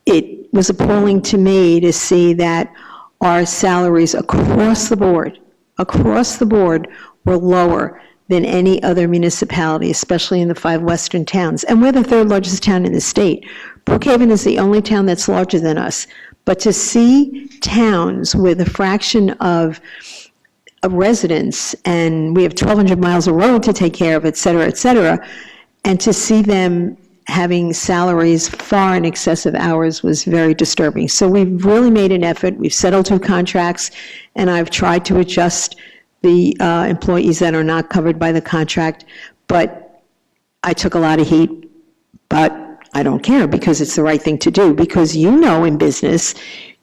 it was appalling to me to see that our salaries across the board, were lower than any other municipality, especially in the 5 western towns. And we're the 3rd largest town in the state. Brookhaven is the only town that's larger than us. But to see towns with a fraction of residents, and we have 1,200 miles of road to take care of, et cetera, and to see them having salaries far in excess of ours was very disturbing. So we've really made an effort. We've settled 2 contracts, and I've tried to adjust the employees that are not covered by the contract. But I took a lot of heat, but I don't care because it's the right thing to do. Because you know in business,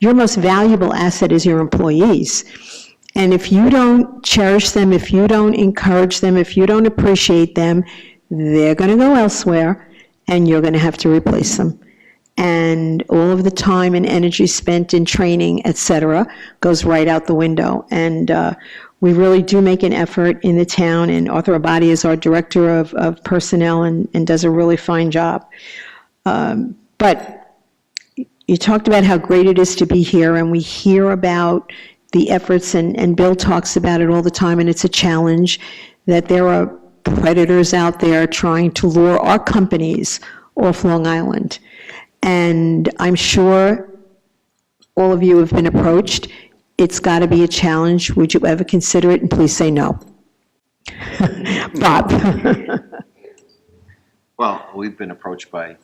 your most valuable asset is your employees. And if you don't cherish them, if you don't encourage them, if you don't appreciate them, they're going to go elsewhere, and you're going to have to replace them. And all of the time and energy spent in training, et cetera, goes right out the window. And we really do make an effort in the town, and Arthur Abadi is our director of personnel and does a really fine job. But you talked about how great it is to be here, and we hear about the efforts, and Bill talks about it all the time, and it's a challenge that there are predators out there trying to lure our companies off Long Island. And I'm sure all of you have been approached. It's got to be a challenge. Would you ever consider it? And please say no. Bob. Well, we've been approached by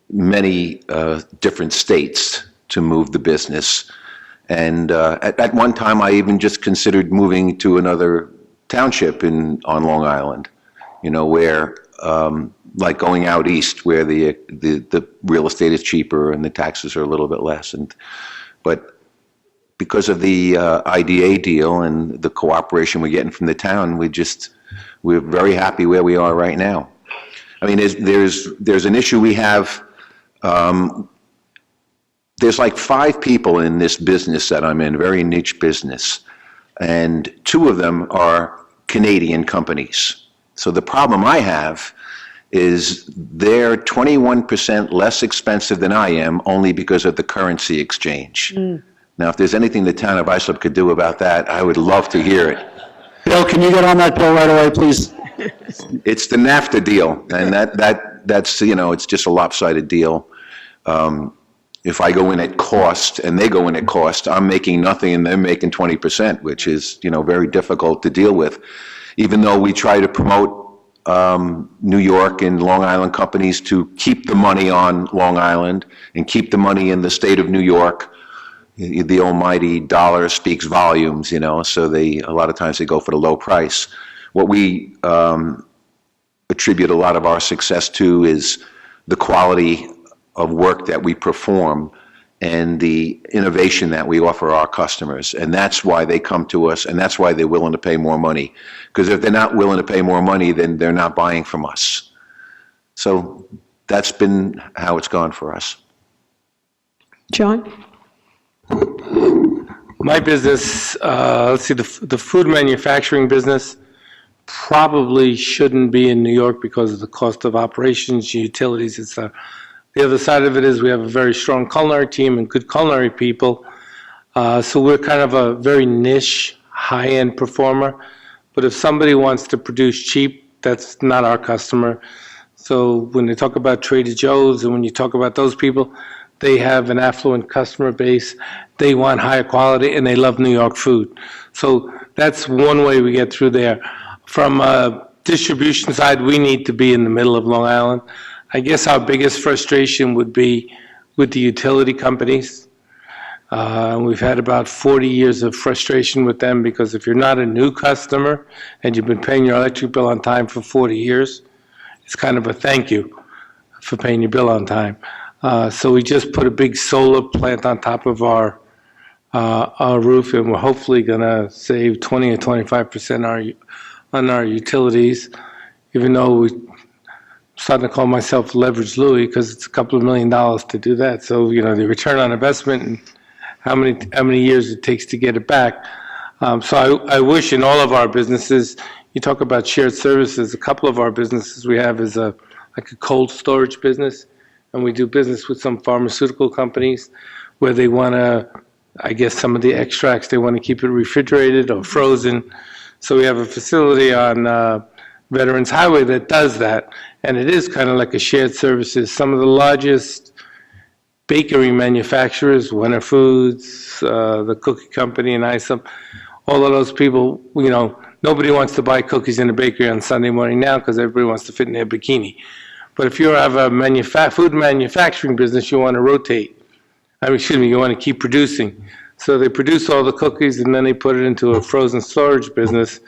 many different states to move the business. And at one time, I even just considered moving to another township on Long Island, you know, where, like going out east where the real estate is cheaper and the taxes are a little bit less. But because of the IDA deal and the cooperation we're getting from the town, we're very happy where we are right now. I mean, there's an issue we have. There's like 5 people in this business that I'm in, very niche business, and 2 of them are Canadian companies. So the problem I have is they're 21% less expensive than I am only because of the currency exchange. Now, if there's anything the town of Islip could do about that, I would love to hear it. Bill, can you get on that bill right away, please? It's the NAFTA deal, and that's, you know, it's just a lopsided deal. If I go in at cost and they go in at cost, I'm making nothing and they're making 20%, which is, you know, very difficult to deal with. Even though we try to promote New York and Long Island companies to keep the money on Long Island and keep the money in the state of New York, the almighty dollar speaks volumes, you know, so a lot of times they go for the low price. What we attribute a lot of our success to is the quality of work that we perform and the innovation that we offer our customers. And that's why they come to us, and that's why they're willing to pay more money. Because if they're not willing to pay more money, then they're not buying from us. So that's been how it's gone for us. John? My business, let's see, the food manufacturing business probably shouldn't be in New York because of the cost of operations, utilities, etc. The other side of it is we have a very strong culinary team and good culinary people. So we're kind of a very niche, high-end performer. But if somebody wants to produce cheap, that's not our customer. So when they talk about Trader Joe's and when you talk about those people, they have an affluent customer base. They want higher quality and they love New York food. So that's one way we get through there. From a distribution side, we need to be in the middle of Long Island. I guess our biggest frustration would be with the utility companies. And we've had about 40 years of frustration with them because if you're not a new customer and you've been paying your electric bill on time for 40 years, it's kind of a thank you for paying your bill on time. So we just put a big solar plant on top of our roof, and we're hopefully going to save 20 or 25% on our utilities, even though we're starting to call myself Leverage Louie because it's a couple of $1 million to do that. So, you know, the return on investment and how many years it takes to get it back. So I wish in all of our businesses, you talk about shared services, a couple of our businesses we have is like a cold storage business, and we do business with some pharmaceutical companies where they want to, I guess some of the extracts, they want to keep it refrigerated or frozen. So we have a facility on Veterans Highway that does that, and it is kind of like a shared services. Some of the largest bakery manufacturers, Winter Foods, the cookie company in Islip, all of those people, you know, nobody wants to buy cookies in a bakery on Sunday morning now because everybody wants to fit in their bikini. But if you have a food manufacturing business, you want to rotate. You want to keep producing. So they produce all the cookies and then they put it into a frozen storage business.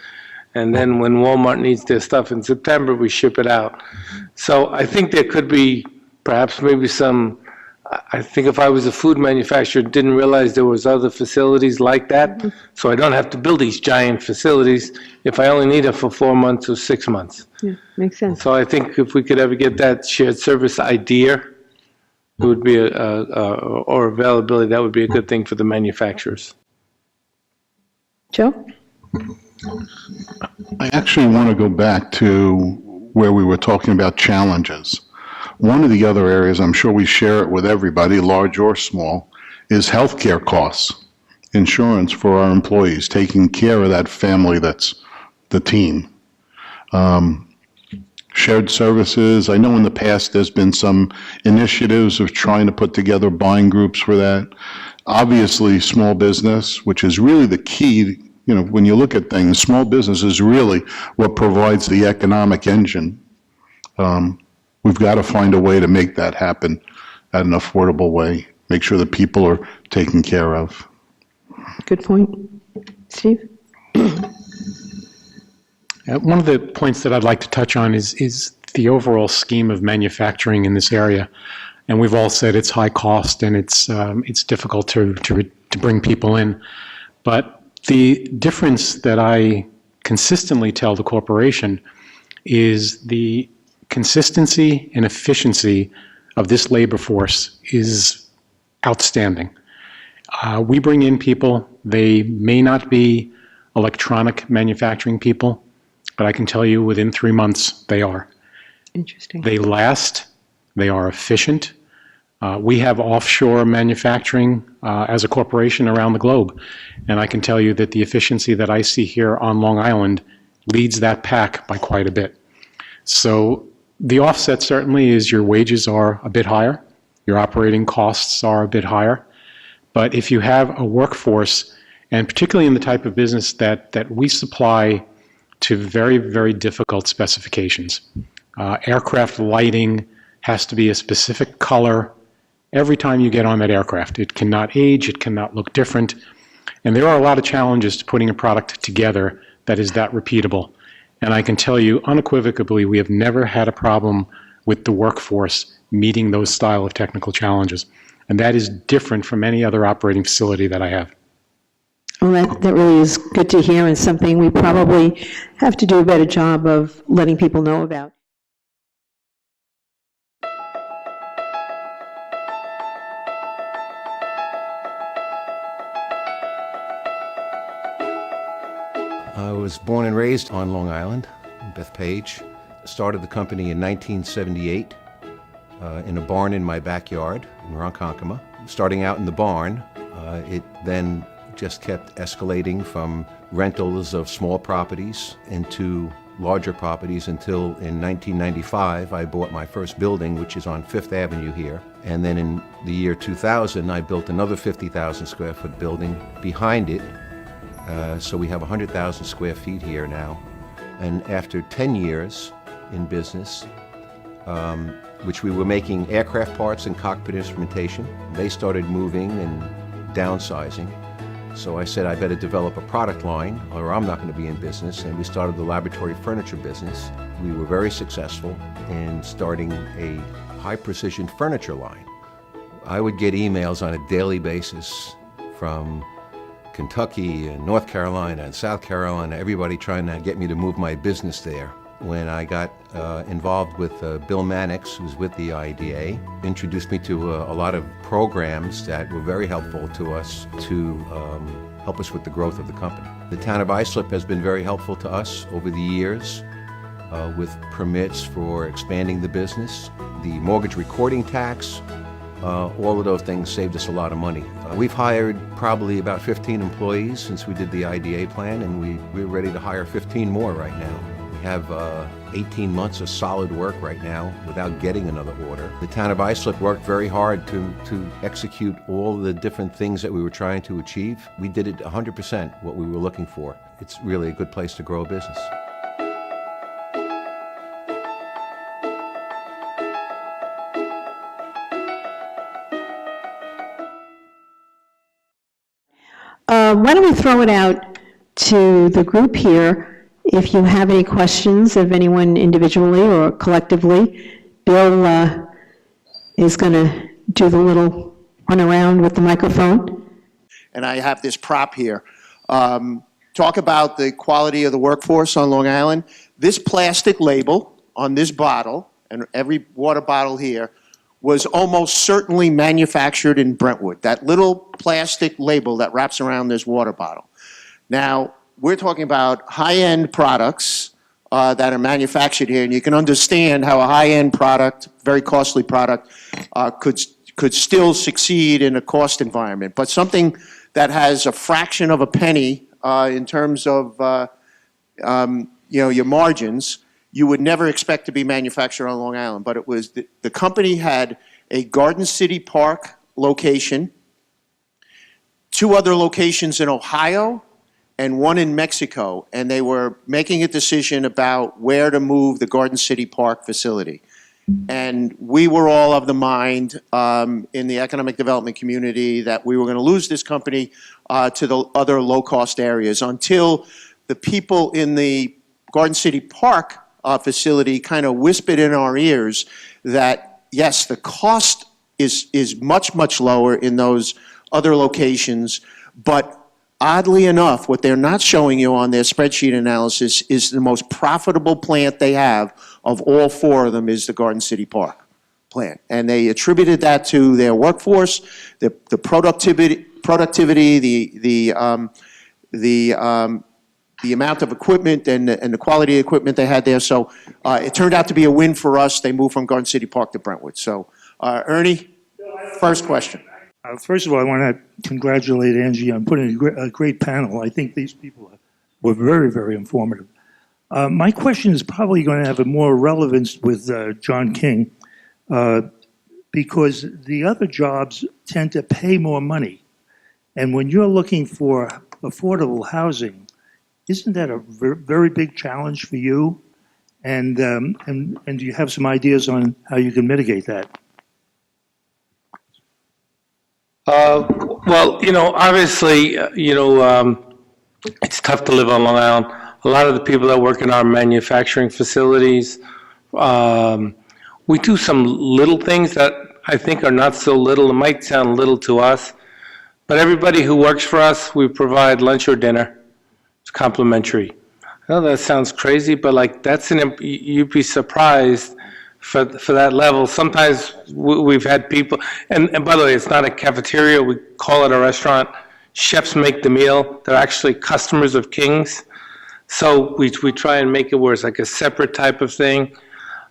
And then when Walmart needs their stuff in September, we ship it out. So I think there could be perhaps maybe some, I think if I was a food manufacturer, didn't realize there was other facilities like that. So I don't have to build these giant facilities if I only need it for 4 months or 6 months. Yeah, makes sense. So I think if we could ever get that shared service idea, it would be or availability, that would be a good thing for the manufacturers. Joe? I actually want to go back to where we were talking about challenges. One of the other areas, I'm sure we share it with everybody, large or small, is healthcare costs, insurance for our employees, taking care of that family that's the team. Shared services, I know in the past there's been some initiatives of trying to put together buying groups for that. Obviously, small business, which is really the key, you know, when you look at things, small business is really what provides the economic engine. We've got to find a way to make that happen at an affordable way, make sure that people are taken care of. Good point. Steve? One of the points that I'd like to touch on is the overall scheme of manufacturing in this area. And we've all said it's high cost and it's difficult to bring people in. But the difference that I consistently tell the corporation is the consistency and efficiency of this labor force is outstanding. We bring in people, they may not be electronic manufacturing people, but I can tell you within 3 months they are. Interesting. They last, they are efficient. We have offshore manufacturing as a corporation around the globe, and I can tell you that the efficiency that I see here on Long Island leads that pack by quite a bit. So the offset certainly is your wages are a bit higher, your operating costs are a bit higher, but if you have a workforce, and particularly in the type of business that we supply to very, very difficult specifications. Aircraft lighting has to be a specific color every time you get on that aircraft. It cannot age, it cannot look different, and there are a lot of challenges to putting a product together that is that repeatable. And I can tell you unequivocally, we have never had a problem with the workforce meeting those style of technical challenges. And that is different from any other operating facility that I have. Well, that really is good to hear and something we probably have to do a better job of letting people know about. I was born and raised on Long Island, in Bethpage. Started the company in 1978 in a barn in my backyard in Ronkonkoma. Starting out in the barn, it then just kept escalating from rentals of small properties into larger properties until in 1995 I bought my first building, which is on 5th Avenue here. And then in the year 2000 I built another 50,000 square foot building behind it. So we have 100,000 square feet here now. And after 10 years in business, which we were making aircraft parts and cockpit instrumentation, they started moving and downsizing. So I said I better develop a product line or I'm not going to be in business, and we started the laboratory furniture business. We were very successful in starting a high-precision furniture line. I would get emails on a daily basis from Kentucky and North Carolina and South Carolina, everybody trying to get me to move my business there. When I got involved with Bill Mannix, who's with the IDA, introduced me to a lot of programs that were very helpful to us to help us with the growth of the company. The town of Islip has been very helpful to us over the years with permits for expanding the business. The mortgage recording tax, all of those things saved us a lot of money. We've hired probably about 15 employees since we did the IDA plan, and we're ready to hire 15 more right now. We have 18 months of solid work right now without getting another order. The town of Islip worked very hard to execute all the different things that we were trying to achieve. We did it 100% what we were looking for. It's really a good place to grow a business. Why don't we throw it out to the group here? If you have any questions of anyone individually or collectively, Bill is going to do the little run around with the microphone. And I have this prop here. Talk about the quality of the workforce on Long Island. This plastic label on this bottle, and every water bottle here, was almost certainly manufactured in Brentwood. That little plastic label that wraps around this water bottle. Now, we're talking about high-end products that are manufactured here, and you can understand how a high-end product, very costly product, could still succeed in a cost environment. But something that has a fraction of a penny in terms of your margins, you would never expect to be manufactured on Long Island. But it was the company had a Garden City Park location, 2 other locations in Ohio, and 1 in Mexico, and they were making a decision about where to move the Garden City Park facility. And we were all of the mind in the economic development community that we were going to lose this company to the other low-cost areas until the people in the Garden City Park facility kind of whispered in our ears that, yes, the cost is much, much lower in those other locations, but oddly enough, what they're not showing you on their spreadsheet analysis is the most profitable plant they have of all 4 of them is the Garden City Park plant. And they attributed that to their workforce, the productivity, the amount of equipment and the quality of equipment they had there. So it turned out to be a win for us. They moved from Garden City Park to Brentwood. So Ernie, first question. First of all, I want to congratulate Angie on putting a great panel. I think these people were very, very informative. My question is probably going to have a more relevance with John King because the other jobs tend to pay more money. And when you're looking for affordable housing, isn't that a very big challenge for you? And do you have some ideas on how you can mitigate that? Well, obviously, it's tough to live on Long Island. A lot of the people that work in our manufacturing facilities, we do some little things that I think are not so little. It might sound little to us, but everybody who works for us, we provide lunch or dinner. It's complimentary. I know that sounds crazy, but you'd be surprised for that level. Sometimes we've had people, and by the way, it's not a cafeteria, we call it a restaurant. Chefs make the meal. They're actually customers of King's. So we try and make it where it's like a separate type of thing.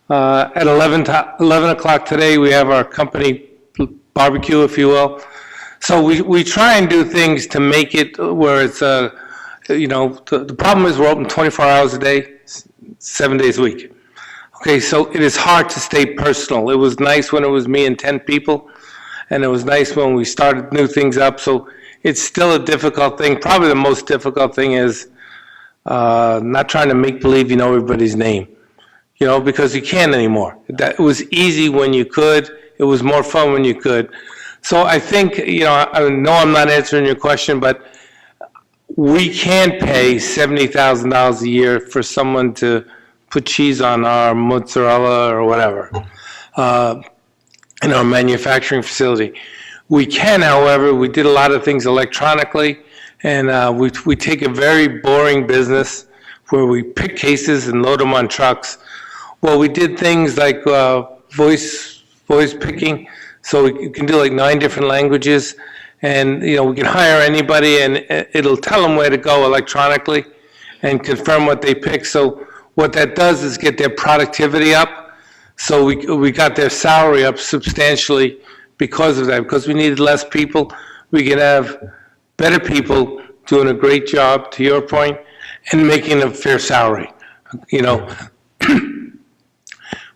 At 11 o'clock today, we have our company barbecue, if you will. So we try and do things to make it where it's, the problem is we're open 24 hours a day, 7 days a week. Okay, so it is hard to stay personal. It was nice when it was me and 10 people, and it was nice when we started new things up. So it's still a difficult thing. Probably the most difficult thing is not trying to make believe you know everybody's name, because you can't anymore. It was easy when you could. It was more fun when you could. So I think, I know I'm not answering your question, but we can't pay $70,000 a year for someone to put cheese on our mozzarella or whatever in our manufacturing facility. We can, however, we did a lot of things electronically, and we take a very boring business where we pick cases and load them on trucks. Well, we did things like voice picking, so we can do like 9 different languages, and we can hire anybody, and it'll tell them where to go electronically and confirm what they pick. So what that does is get their productivity up. So we got their salary up substantially because of that, because we needed less people. We could have better people doing a great job, to your point, and making a fair salary.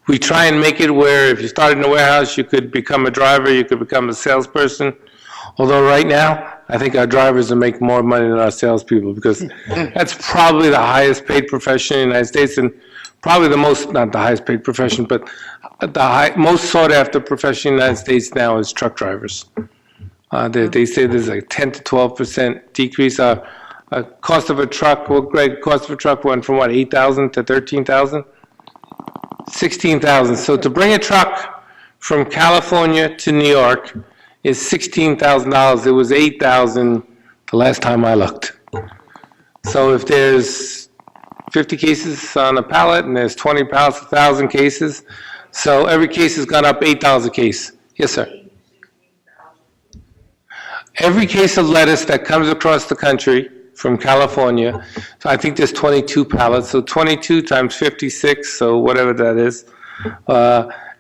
We try and make it where if you start in a warehouse, you could become a driver, you could become a salesperson. Although right now, I think our drivers will make more money than our salespeople, because that's probably the highest paid profession in the United States, and probably the most, not the highest paid profession, but the most sought after profession in the United States now is truck drivers. They say there's like 10 to 12% decrease. Cost of a truck, cost of a truck went from what, 8,000 to 13,000? 16,000. So to bring a truck from California to New York is $16,000. It was 8,000 the last time I looked. So if there's 50 cases on a pallet and there's 20 pallets, 1,000 cases. So every case has gone up $8 a case. Yes, sir. Every case of lettuce that comes across the country from California, so I think there's 22 pallets, so 22 times 56, so whatever that is,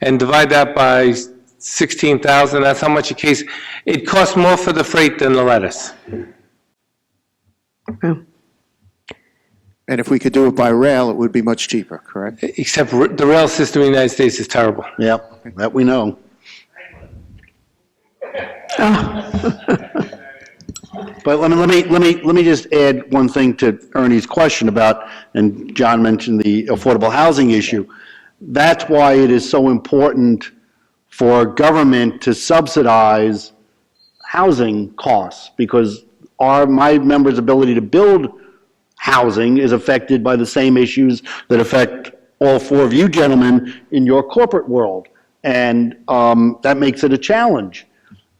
and divide that by 16,000, that's how much a case. It costs more for the freight than the lettuce. And if we could do it by rail, it would be much cheaper, correct? Except the rail system in the United States is terrible. Yep, that we know. But let me just add one thing to Ernie's question about, and John mentioned the affordable housing issue. That's why it is so important for government to subsidize housing costs, because my members' ability to build housing is affected by the same issues that affect all 4 of you gentlemen in your corporate world. And that makes it a challenge.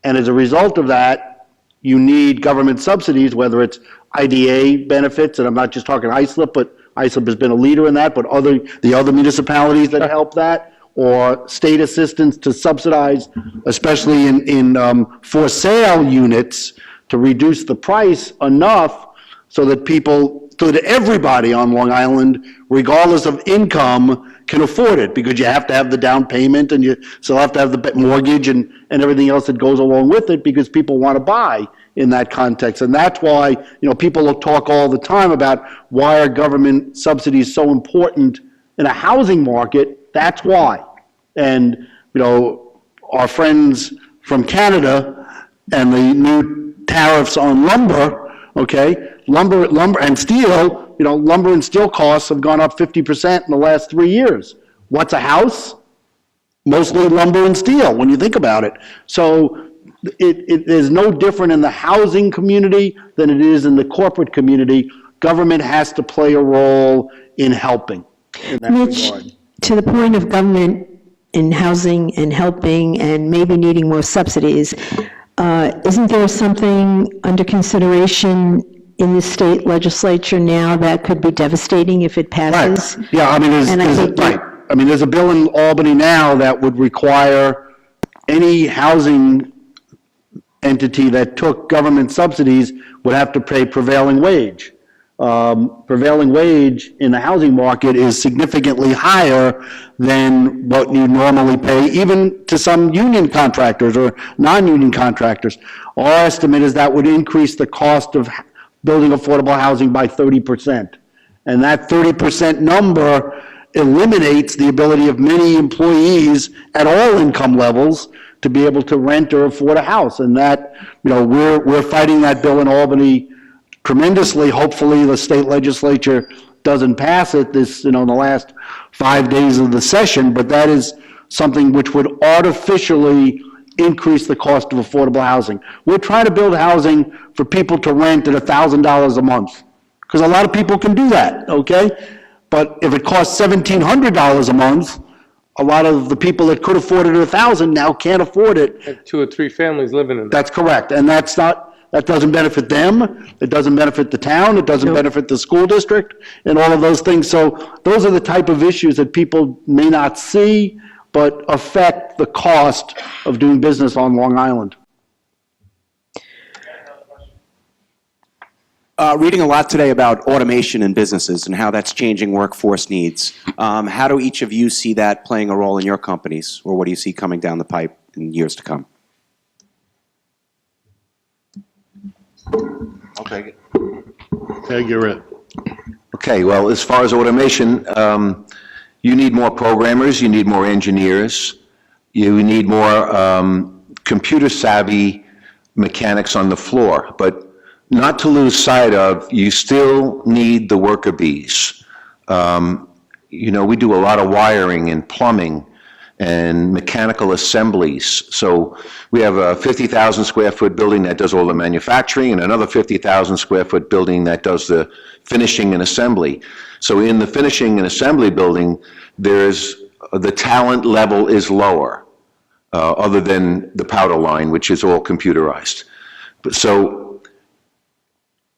And as a result of that, you need government subsidies, whether it's IDA benefits, and I'm not just talking Islip, but Islip has been a leader in that, but the other municipalities that help that, or state assistance to subsidize, especially in for sale units, to reduce the price enough so that everybody on Long Island, regardless of income, can afford it, because you have to have the down payment and you still have to have the mortgage and everything else that goes along with it, because people want to buy in that context. And that's why, people will talk all the time about why are government subsidies so important in a housing market. That's why. And, our friends from Canada and the new tariffs on lumber, okay, lumber and steel, lumber and steel costs have gone up 50% in the last 3 years. What's a house? Mostly lumber and steel, when you think about it. So it is no different in the housing community than it is in the corporate community. Government has to play a role in helping in that regard. To the point of government in housing and helping and maybe needing more subsidies, isn't there something under consideration in the state legislature now that could be devastating if it passes? Right. Yeah, there's a bill in Albany now that would require any housing entity that took government subsidies would have to pay prevailing wage. Prevailing wage in the housing market is significantly higher than what you normally pay, even to some union contractors or non-union contractors. Our estimate is that would increase the cost of building affordable housing by 30%. And that 30% number eliminates the ability of many employees at all income levels to be able to rent or afford a house. And that, we're fighting that bill in Albany tremendously. Hopefully the state legislature doesn't pass it in the last 5 days of the session, but that is something which would artificially increase the cost of affordable housing. We're trying to build housing for people to rent at $1,000 a month, because a lot of people can do that, okay? But if it costs $1,700 a month, a lot of the people that could afford it at $1,000 now can't afford it. Have 2 or 3 families living in that. That's correct, and that doesn't benefit them, it doesn't benefit the town, it doesn't benefit the school district, and all of those things. So those are the type of issues that people may not see, but affect the cost of doing business on Long Island. Reading a lot today about automation in businesses and how that's changing workforce needs. How do each of you see that playing a role in your companies, or what do you see coming down the pipe in years to come? I'll take it. Peg, you're it. Okay, well, as far as automation, you need more programmers, you need more engineers, you need more computer-savvy mechanics on the floor. But not to lose sight of, you still need the worker bees. You know, we do a lot of wiring and plumbing and mechanical assemblies. So we have a 50,000 square foot building that does all the manufacturing and another 50,000 square foot building that does the finishing and assembly. So in the finishing and assembly building, the talent level is lower, other than the powder line, which is all computerized. So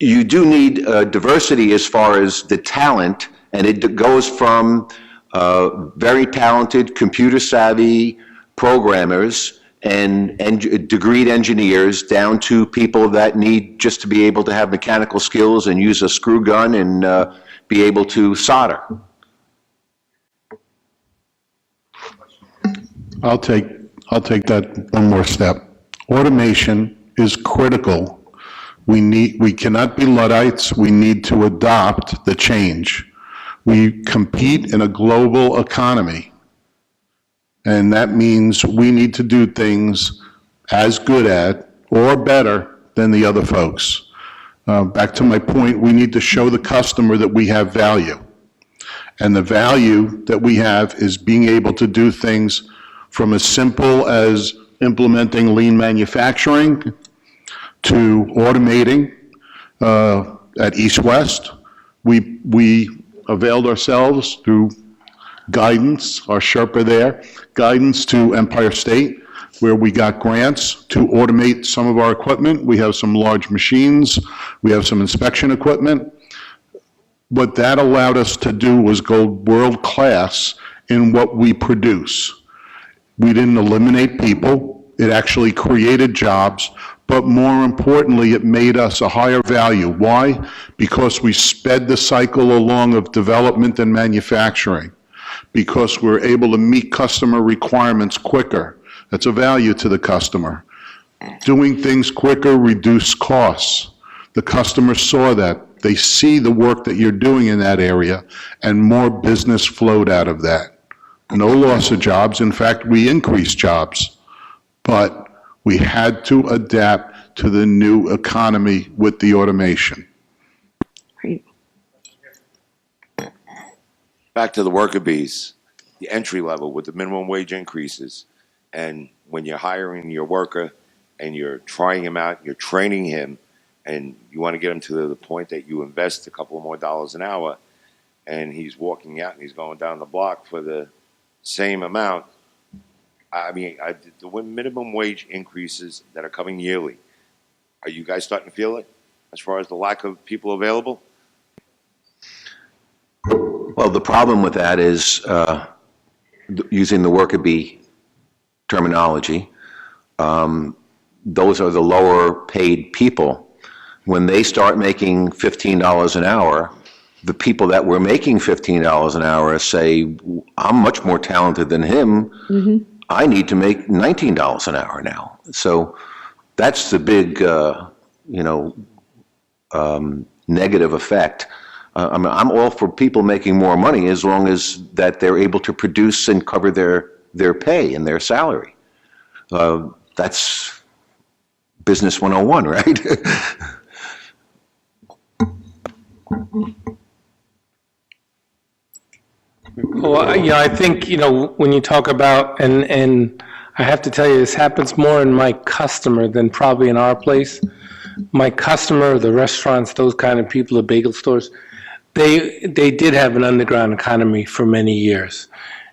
you do need diversity as far as the talent, and it goes from very talented, computer-savvy programmers and degreed engineers down to people that need just to be able to have mechanical skills and use a screw gun and be able to solder. I'll take that one more step. Automation is critical. We cannot be Luddites. We need to adopt the change. We compete in a global economy, and that means we need to do things as good at or better than the other folks. Back to my point, we need to show the customer that we have value. And the value that we have is being able to do things from as simple as implementing lean manufacturing to automating. At East West, we availed ourselves through guidance, our Sherpa there, guidance to Empire State, where we got grants to automate some of our equipment. We have some large machines, we have some inspection equipment. What that allowed us to do was go world class in what we produce. We didn't eliminate people, it actually created jobs, but more importantly, it made us a higher value. Why? Because we sped the cycle along of development and manufacturing, because we're able to meet customer requirements quicker. That's a value to the customer. Doing things quicker reduce costs. The customer saw that. They see the work that you're doing in that area, and more business flowed out of that. No loss of jobs. In fact, we increased jobs. But we had to adapt to the new economy with the automation. Great. Back to the worker bees, the entry level with the minimum wage increases. And when you're hiring your worker and you're trying him out, you're training him, and you want to get him to the point that you invest a couple more dollars an hour, and he's walking out and he's going down the block for the same amount. I mean, the minimum wage increases that are coming yearly, are you guys starting to feel it as far as the lack of people available? Well, the problem with that is, using the worker bee terminology, those are the lower paid people. When they start making $15 an hour, the people that were making $15 an hour say, I'm much more talented than him. Mm-hmm. I need to make $19 an hour now. So that's the big, negative effect. I'm all for people making more money as long as that they're able to produce and cover their pay and their salary. That's business 101, right? Well, I think, when you talk about, and I have to tell you, this happens more in my customer than probably in our place. My customer, the restaurants, those kind of people, the bagel stores, they did have an underground economy for many years.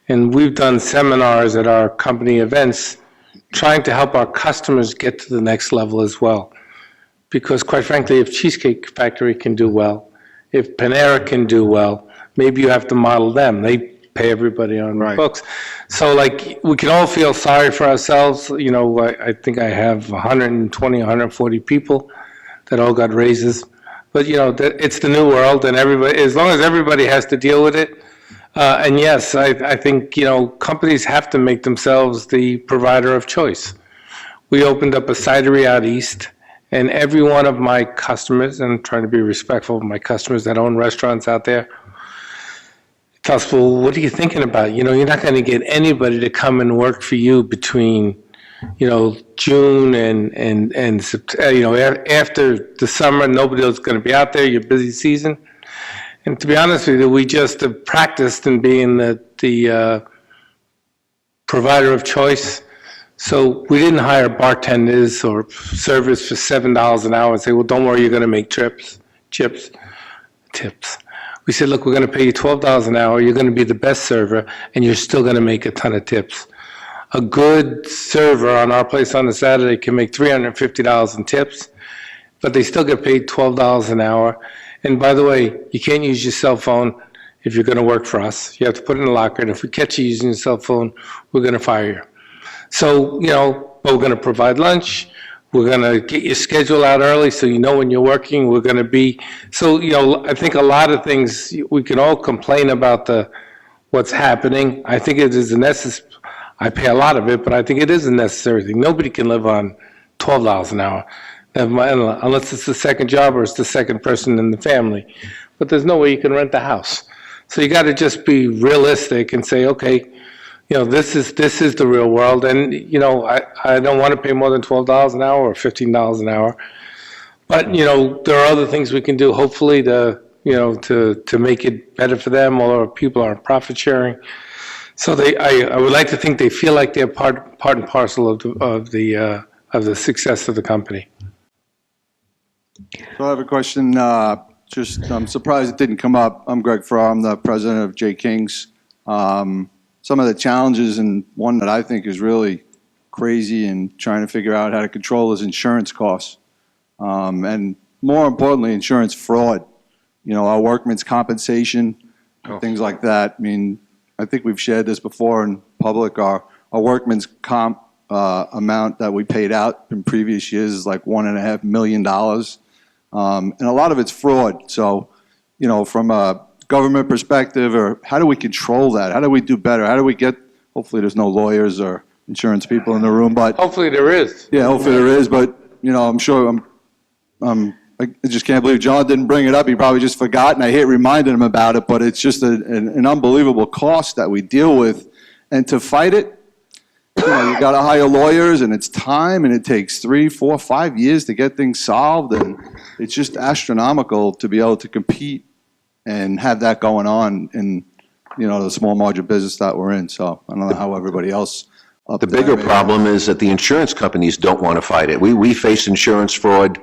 And we've done seminars at our company events trying to help our customers get to the next level as well. Because quite frankly, if Cheesecake Factory can do well, if Panera can do well, maybe you have to model them. They pay everybody on the books. So like, we can all feel sorry for ourselves. You know, I think I have 120, 140 people that all got raises. But you know, it's the new world, and everybody, as long as everybody has to deal with it. And yes, I think, you know, companies have to make themselves the provider of choice. We opened up a cidery out east, and every one of my customers, and I'm trying to be respectful of my customers that own restaurants out there, tells us, well, what are you thinking about? You know, you're not going to get anybody to come and work for you between, you know, June and you know, after the summer, nobody else is going to be out there, your busy season. And to be honest with you, we just have practiced in being the provider of choice. So we didn't hire bartenders or servers for $7 an hour and say, well, don't worry, you're going to make tips. We said, look, we're going to pay you $12 an hour, you're going to be the best server, and you're still going to make a ton of tips. A good server on our place on a Saturday can make $350 in tips, but they still get paid $12 an hour. And by the way, you can't use your cell phone if you're going to work for us. You have to put it in the locker, and if we catch you using your cell phone, we're going to fire you. So, you know, but we're going to provide lunch. We're going to get your schedule out early so you know when you're working. We're going to be, so, you know, I think a lot of things, we can all complain about what's happening. I think it is a necessary, I pay a lot of it, but I think it is a necessary thing. Nobody can live on $12 an hour. Unless it's the second job or it's the second person in the family. But there's no way you can rent the house. So you got to just be realistic and say, okay, you know, this is the real world. And, you know, I don't want to pay more than $12 an hour or $15 an hour. But, you know, there are other things we can do, hopefully, to, you know, to make it better for them, or people are profit sharing. So I would like to think they feel like they're part and parcel of the success of the company. So I have a question. I'm surprised it didn't come up. I'm Greg Farrar. I'm the president of J. King's. Some of the challenges, and one that I think is really crazy, and trying to figure out how to control is insurance costs. And more importantly, insurance fraud. You know, our workman's compensation, things like that. I mean, I think we've shared this before in public. Our workman's comp amount that we paid out in previous years is like $1.5 million. And a lot of it's fraud. So, you know, from a government perspective, or how do we control that? How do we do better? How do we get, hopefully there's no lawyers or insurance people in the room, but. Hopefully there is. Yeah, hopefully there is, but, you know, I'm sure, I just can't believe John didn't bring it up. He probably just forgot, and I hate reminding him about it, but it's just an unbelievable cost that we deal with. And to fight it, you know, you got to hire lawyers, and it's time, and it takes 3, 4, 5 years to get things solved, and it's just astronomical to be able to compete and have that going on in, you know, the small margin business that we're in. So I don't know how everybody else. The bigger problem is that the insurance companies don't want to fight it. We face insurance fraud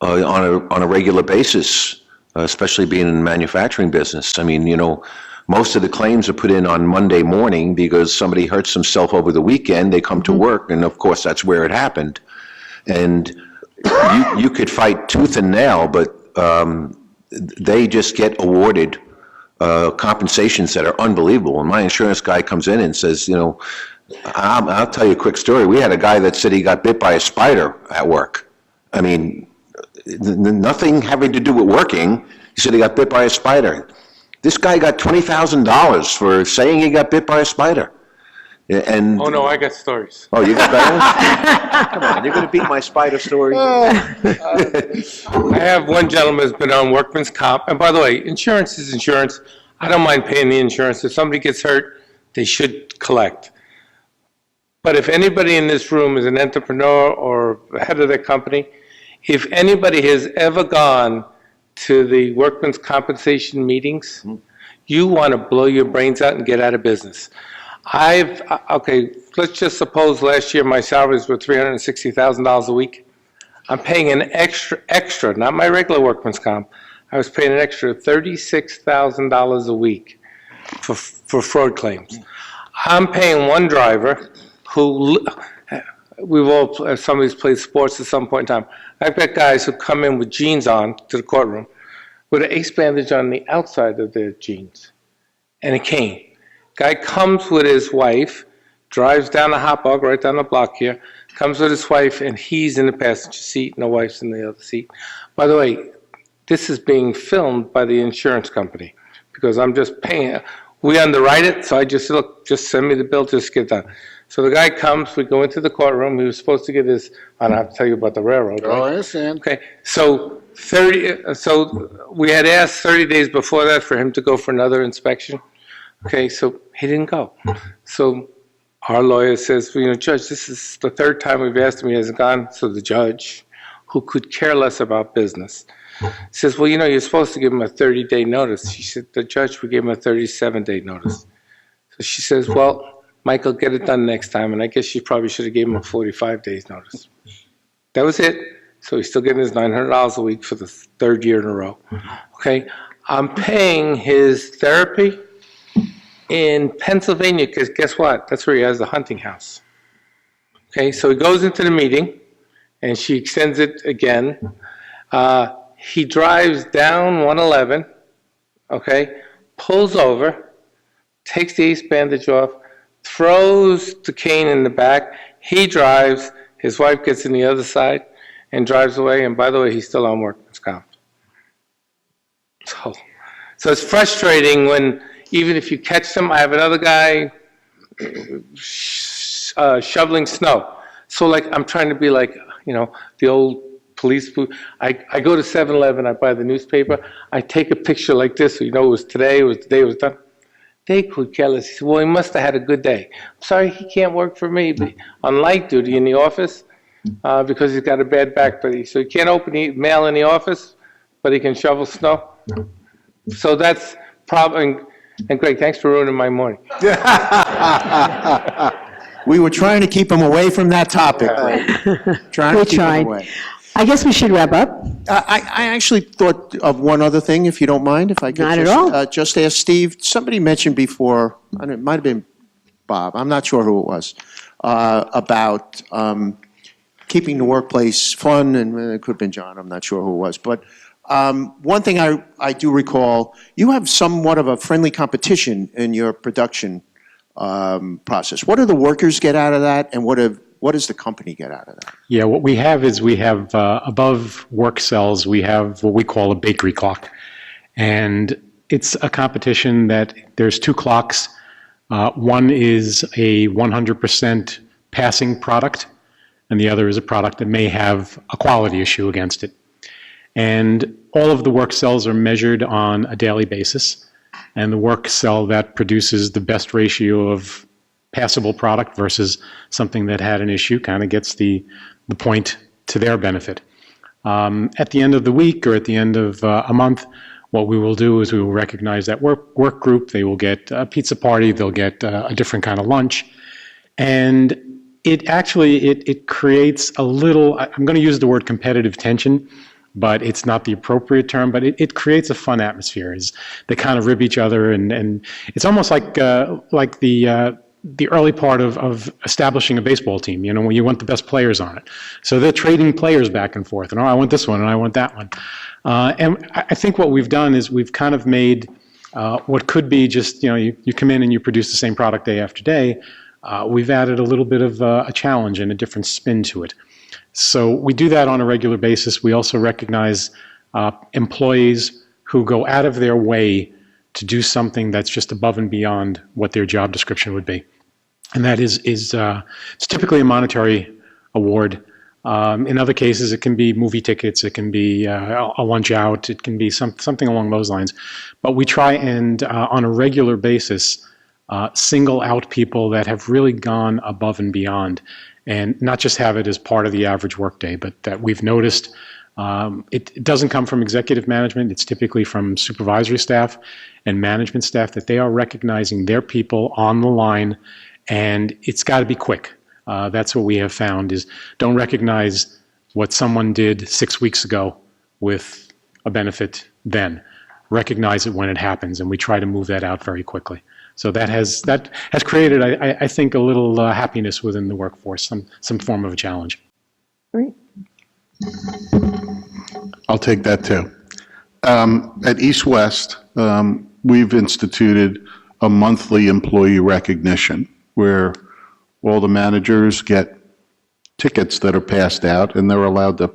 on a regular basis, especially being in the manufacturing business. I mean, you know, most of the claims are put in on Monday morning because somebody hurts himself over the weekend. They come to work, and of course that's where it happened. And you could fight tooth and nail, but they just get awarded compensations that are unbelievable. And my insurance guy comes in and says, you know, I'll tell you a quick story. We had a guy that said he got bit by a spider at work. I mean, nothing having to do with working. He said he got bit by a spider. This guy got $20,000 for saying he got bit by a spider. And oh no, I got stories. Oh, you got better? Come on, you're going to beat my spider story. I have one gentleman who's been on workman's comp, and by the way, insurance is insurance. I don't mind paying the insurance. If somebody gets hurt, they should collect. But if anybody in this room is an entrepreneur or head of their company, if anybody has ever gone to the workman's compensation meetings, you want to blow your brains out and get out of business. Okay, let's just suppose last year my salaries were $360,000 a week. I'm paying an extra, not my regular workman's comp. I was paying an extra $36,000 a week for fraud claims. I'm paying one driver who, somebody's played sports at some point in time. I've got guys who come in with jeans on to the courtroom with an ace bandage on the outside of their jeans and a cane. Guy comes with his wife, drives down the hot dog right down the block here, comes with his wife, and he's in the passenger seat, and the wife's in the other seat. By the way, this is being filmed by the insurance company because I'm just paying. We underwrite it, so I just said, look, just send me the bill, just get done. So the guy comes, we go into the courtroom, he was supposed to get his, I don't have to tell you about the railroad, right? Oh, I understand. Okay, so we had asked 30 days before that for him to go for another inspection. Okay, so he didn't go. So our lawyer says, well, Judge, this is the third time we've asked him, he hasn't gone. So the judge, who could care less about business, says, well, you're supposed to give him a 30-day notice. She said, the judge, we gave him a 37-day notice. So she says, well, Michael, get it done next time. And I guess she probably should have given him a 45 days notice. That was it. So he's still getting his $900 a week for the third year in a row. Okay, I'm paying his therapy in Pennsylvania, because guess what? That's where he has the hunting house. Okay, so he goes into the meeting, and she extends it again. He drives down 111, okay, pulls over, takes the ace bandage off, throws the cane in the back. He drives, his wife gets in the other side and drives away. And by the way, he's still on workman's comp. So it's frustrating when, even if you catch them, I have another guy shoveling snow. So like, I'm trying to be like, the old police booth. I go to 7-Eleven, I buy the newspaper, I take a picture like this, so it was today, it was the day it was done. They could care less. He said, well, he must have had a good day. I'm sorry, he can't work for me on light duty in the office because he's got a bad back. So he can't open the mail in the office, but he can shovel snow. So that's probably. And Greg, thanks for ruining my morning. We were trying to keep him away from that topic. We tried. I guess we should wrap up. I actually thought of one other thing, if you don't mind, if I could Not at all. Just ask Steve. Somebody mentioned before, and it might have been Bob, I'm not sure who it was, about keeping the workplace fun, and it could have been John, I'm not sure who it was. But one thing I do recall, you have somewhat of a friendly competition in your production process. What do the workers get out of that, and what does the company get out of that? Yeah, what we have is above work cells, we have what we call a bakery clock. And it's a competition that there's two clocks. One is a 100% passing product, and the other is a product that may have a quality issue against it. And all of the work cells are measured on a daily basis. And the work cell that produces the best ratio of passable product versus something that had an issue kind of gets the point to their benefit. At the end of the week or at the end of a month, what we will do is we will recognize that work group. They will get a pizza party. They'll get a different kind of lunch. And it actually, it creates a little, I'm going to use the word competitive tension, but it's not the appropriate term, but it creates a fun atmosphere. They kind of rib each other, and it's almost like the early part of establishing a baseball team, when you want the best players on it. So they're trading players back and forth, and I want this one, and I want that one. And I think what we've done is we've kind of made what could be just, you come in and you produce the same product day after day. We've added a little bit of a challenge and a different spin to it. So we do that on a regular basis. We also recognize employees who go out of their way to do something that's just above and beyond what their job description would be. And that is it's typically a monetary award. In other cases, it can be movie tickets, it can be a lunch out, it can be something along those lines. But we try and, on a regular basis, single out people that have really gone above and beyond, and not just have it as part of the average workday, but that we've noticed It doesn't come from executive management. It's typically from supervisory staff and management staff that they are recognizing their people on the line, and it's got to be quick. That's what we have found is don't recognize what someone did 6 weeks ago with a benefit then. Recognize it when it happens, and we try to move that out very quickly. So that has created, I think, a little happiness within the workforce, some form of a challenge. Great. I'll take that too. At East West, we've instituted a monthly employee recognition where all the managers get tickets that are passed out, and they're allowed to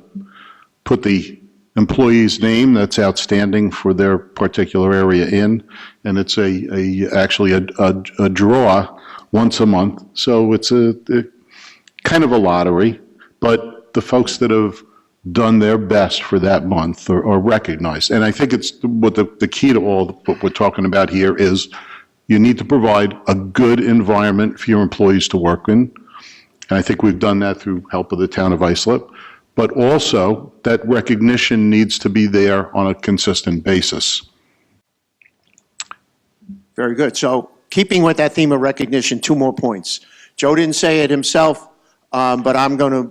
put the employee's name that's outstanding for their particular area in, and it's actually a draw once a month. So it's a kind of a lottery, but the folks that have done their best for that month are recognized. And I think it's what the key to all what we're talking about here is you need to provide a good environment for your employees to work in. And I think we've done that through help of the town of Islip. But also, that recognition needs to be there on a consistent basis. Very good. So keeping with that theme of recognition, 2 more points. Joe didn't say it himself, but I'm going to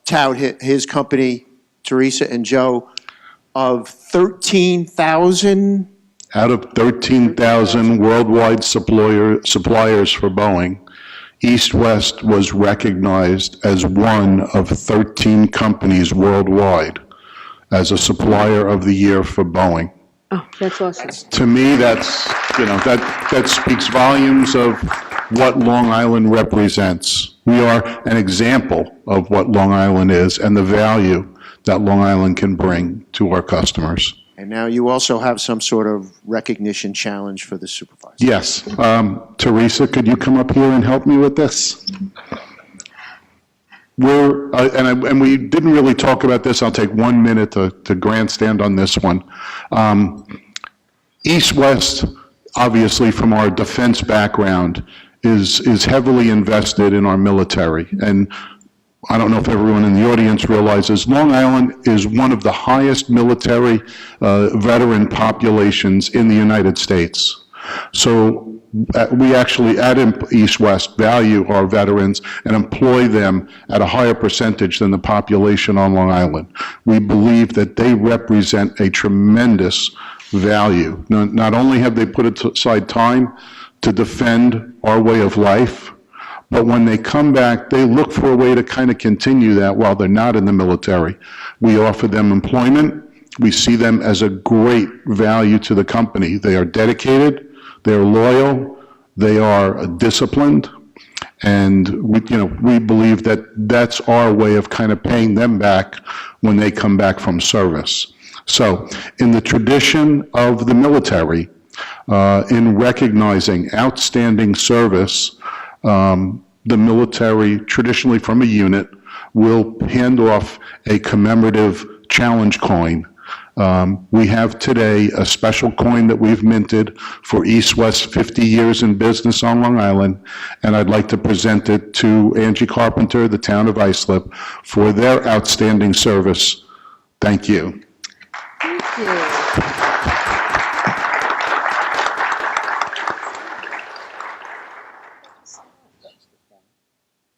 tout his company, Teresa and Joe, of 13,000. Out of 13,000 worldwide suppliers for Boeing, East West was recognized as one of 13 companies worldwide as a supplier of the year for Boeing. Oh, that's awesome. To me, that's, that speaks volumes of what Long Island represents. We are an example of what Long Island is and the value that Long Island can bring to our customers. And now you also have some sort of recognition challenge for the supervisor. Yes. Teresa, could you come up here and help me with this? And we didn't really talk about this. I'll take 1 minute to grandstand on this one. East West, obviously from our defense background, is heavily invested in our military. And I don't know if everyone in the audience realizes Long Island is one of the highest military veteran populations in the United States. So we actually at East West value our veterans and employ them at a higher percentage than the population on Long Island. We believe that they represent a tremendous value. Not only have they put aside time to defend our way of life, but when they come back, they look for a way to kind of continue that while they're not in the military. We offer them employment. We see them as a great value to the company. They are dedicated, they're loyal, they are disciplined, and we believe that that's our way of kind of paying them back when they come back from service. So in the tradition of the military, in recognizing outstanding service, the military, traditionally from a unit, will hand off a commemorative challenge coin. We have today a special coin that we've minted for East West 50 years in business on Long Island, and I'd like to present it to Angie Carpenter, the town of Islip, for their outstanding service. Thank you. Thank you.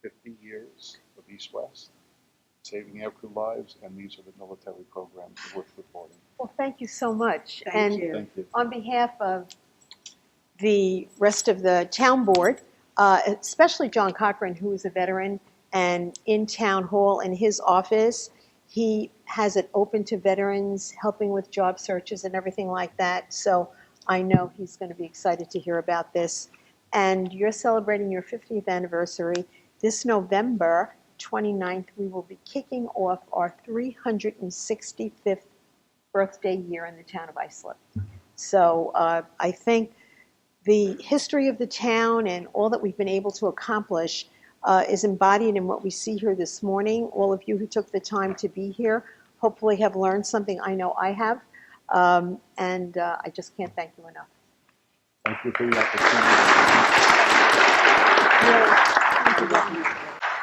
50 years of East West, saving aircrew lives, and these are the military programs that we're supporting. Well, thank you so much. Thank you. Thank you. On behalf of the rest of the town board, especially John Cochran, who is a veteran, and in town hall in his office, he has it open to veterans, helping with job searches and everything like that. So I know he's going to be excited to hear about this. And you're celebrating your 50th anniversary. This November 29th, we will be kicking off our 365th birthday year in the town of Islip. So I think the history of the town and all that we've been able to accomplish is embodied in what we see here this morning. All of you who took the time to be here hopefully have learned something. I know I have. And I just can't thank you enough. Thank you for the opportunity.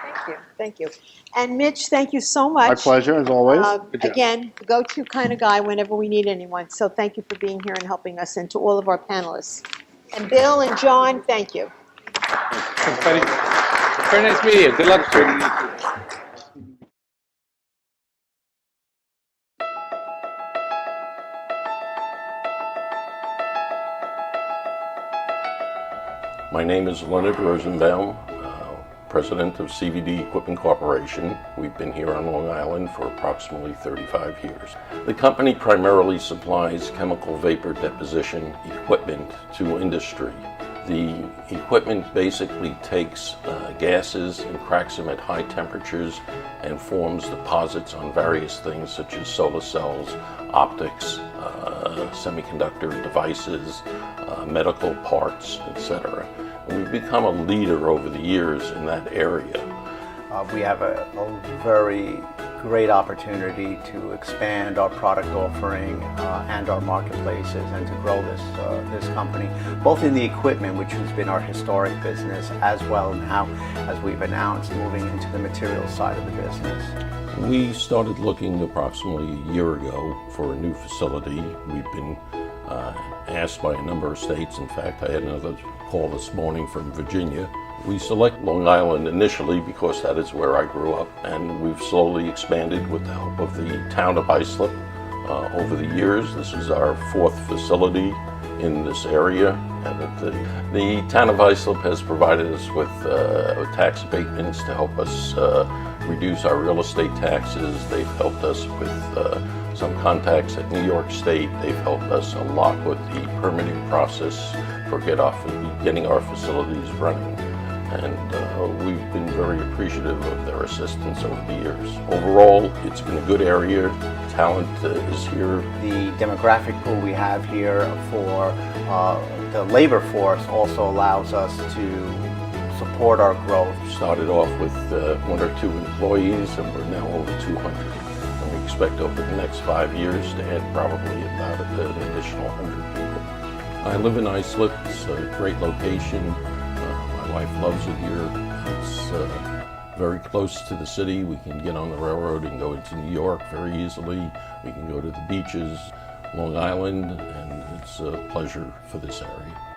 Thank you. you, thank you. And Mitch, thank you so much. My pleasure, as always. Again, the go-to kind of guy whenever we need anyone. So thank you for being here and helping us, and to all of our panelists. And Bill and John, thank you. Very nice meeting you. Good luck. My name is Leonard Rosenbaum, president of CVD Equipment Corporation. We've been here on Long Island for approximately 35 years. The company primarily supplies chemical vapor deposition equipment to industry. The equipment basically takes gases and cracks them at high temperatures and forms deposits on various things such as solar cells, optics, semiconductor devices, medical parts, etc. And we've become a leader over the years in that area. We have a very great opportunity to expand our product offering and our marketplaces and to grow this company, both in the equipment, which has been our historic business, as well now, as we've announced, moving into the materials side of the business. We started looking approximately a year ago for a new facility. We've been asked by a number of states. In fact, I had another call this morning from Virginia. We select Long Island initially because that is where I grew up, and we've slowly expanded with the help of the town of Islip over the years. This is our 4th facility in this area, and the town of Islip has provided us with tax abatements to help us reduce our real estate taxes. They've helped us with some contacts at New York State. They've helped us a lot with the permitting process for getting our facilities running. And we've been very appreciative of their assistance over the years. Overall, it's been a good area. Talent is here. The demographic pool we have here for the labor force also allows us to support our growth. Started off with 1 or 2 employees, and we're now over 200. And we expect over the next 5 years to add probably about an additional 100 people. I live in Islip. It's a great location. My wife loves it here. It's very close to the city. We can get on the railroad and go into New York very easily. We can go to the beaches, Long Island, and it's a pleasure for this area.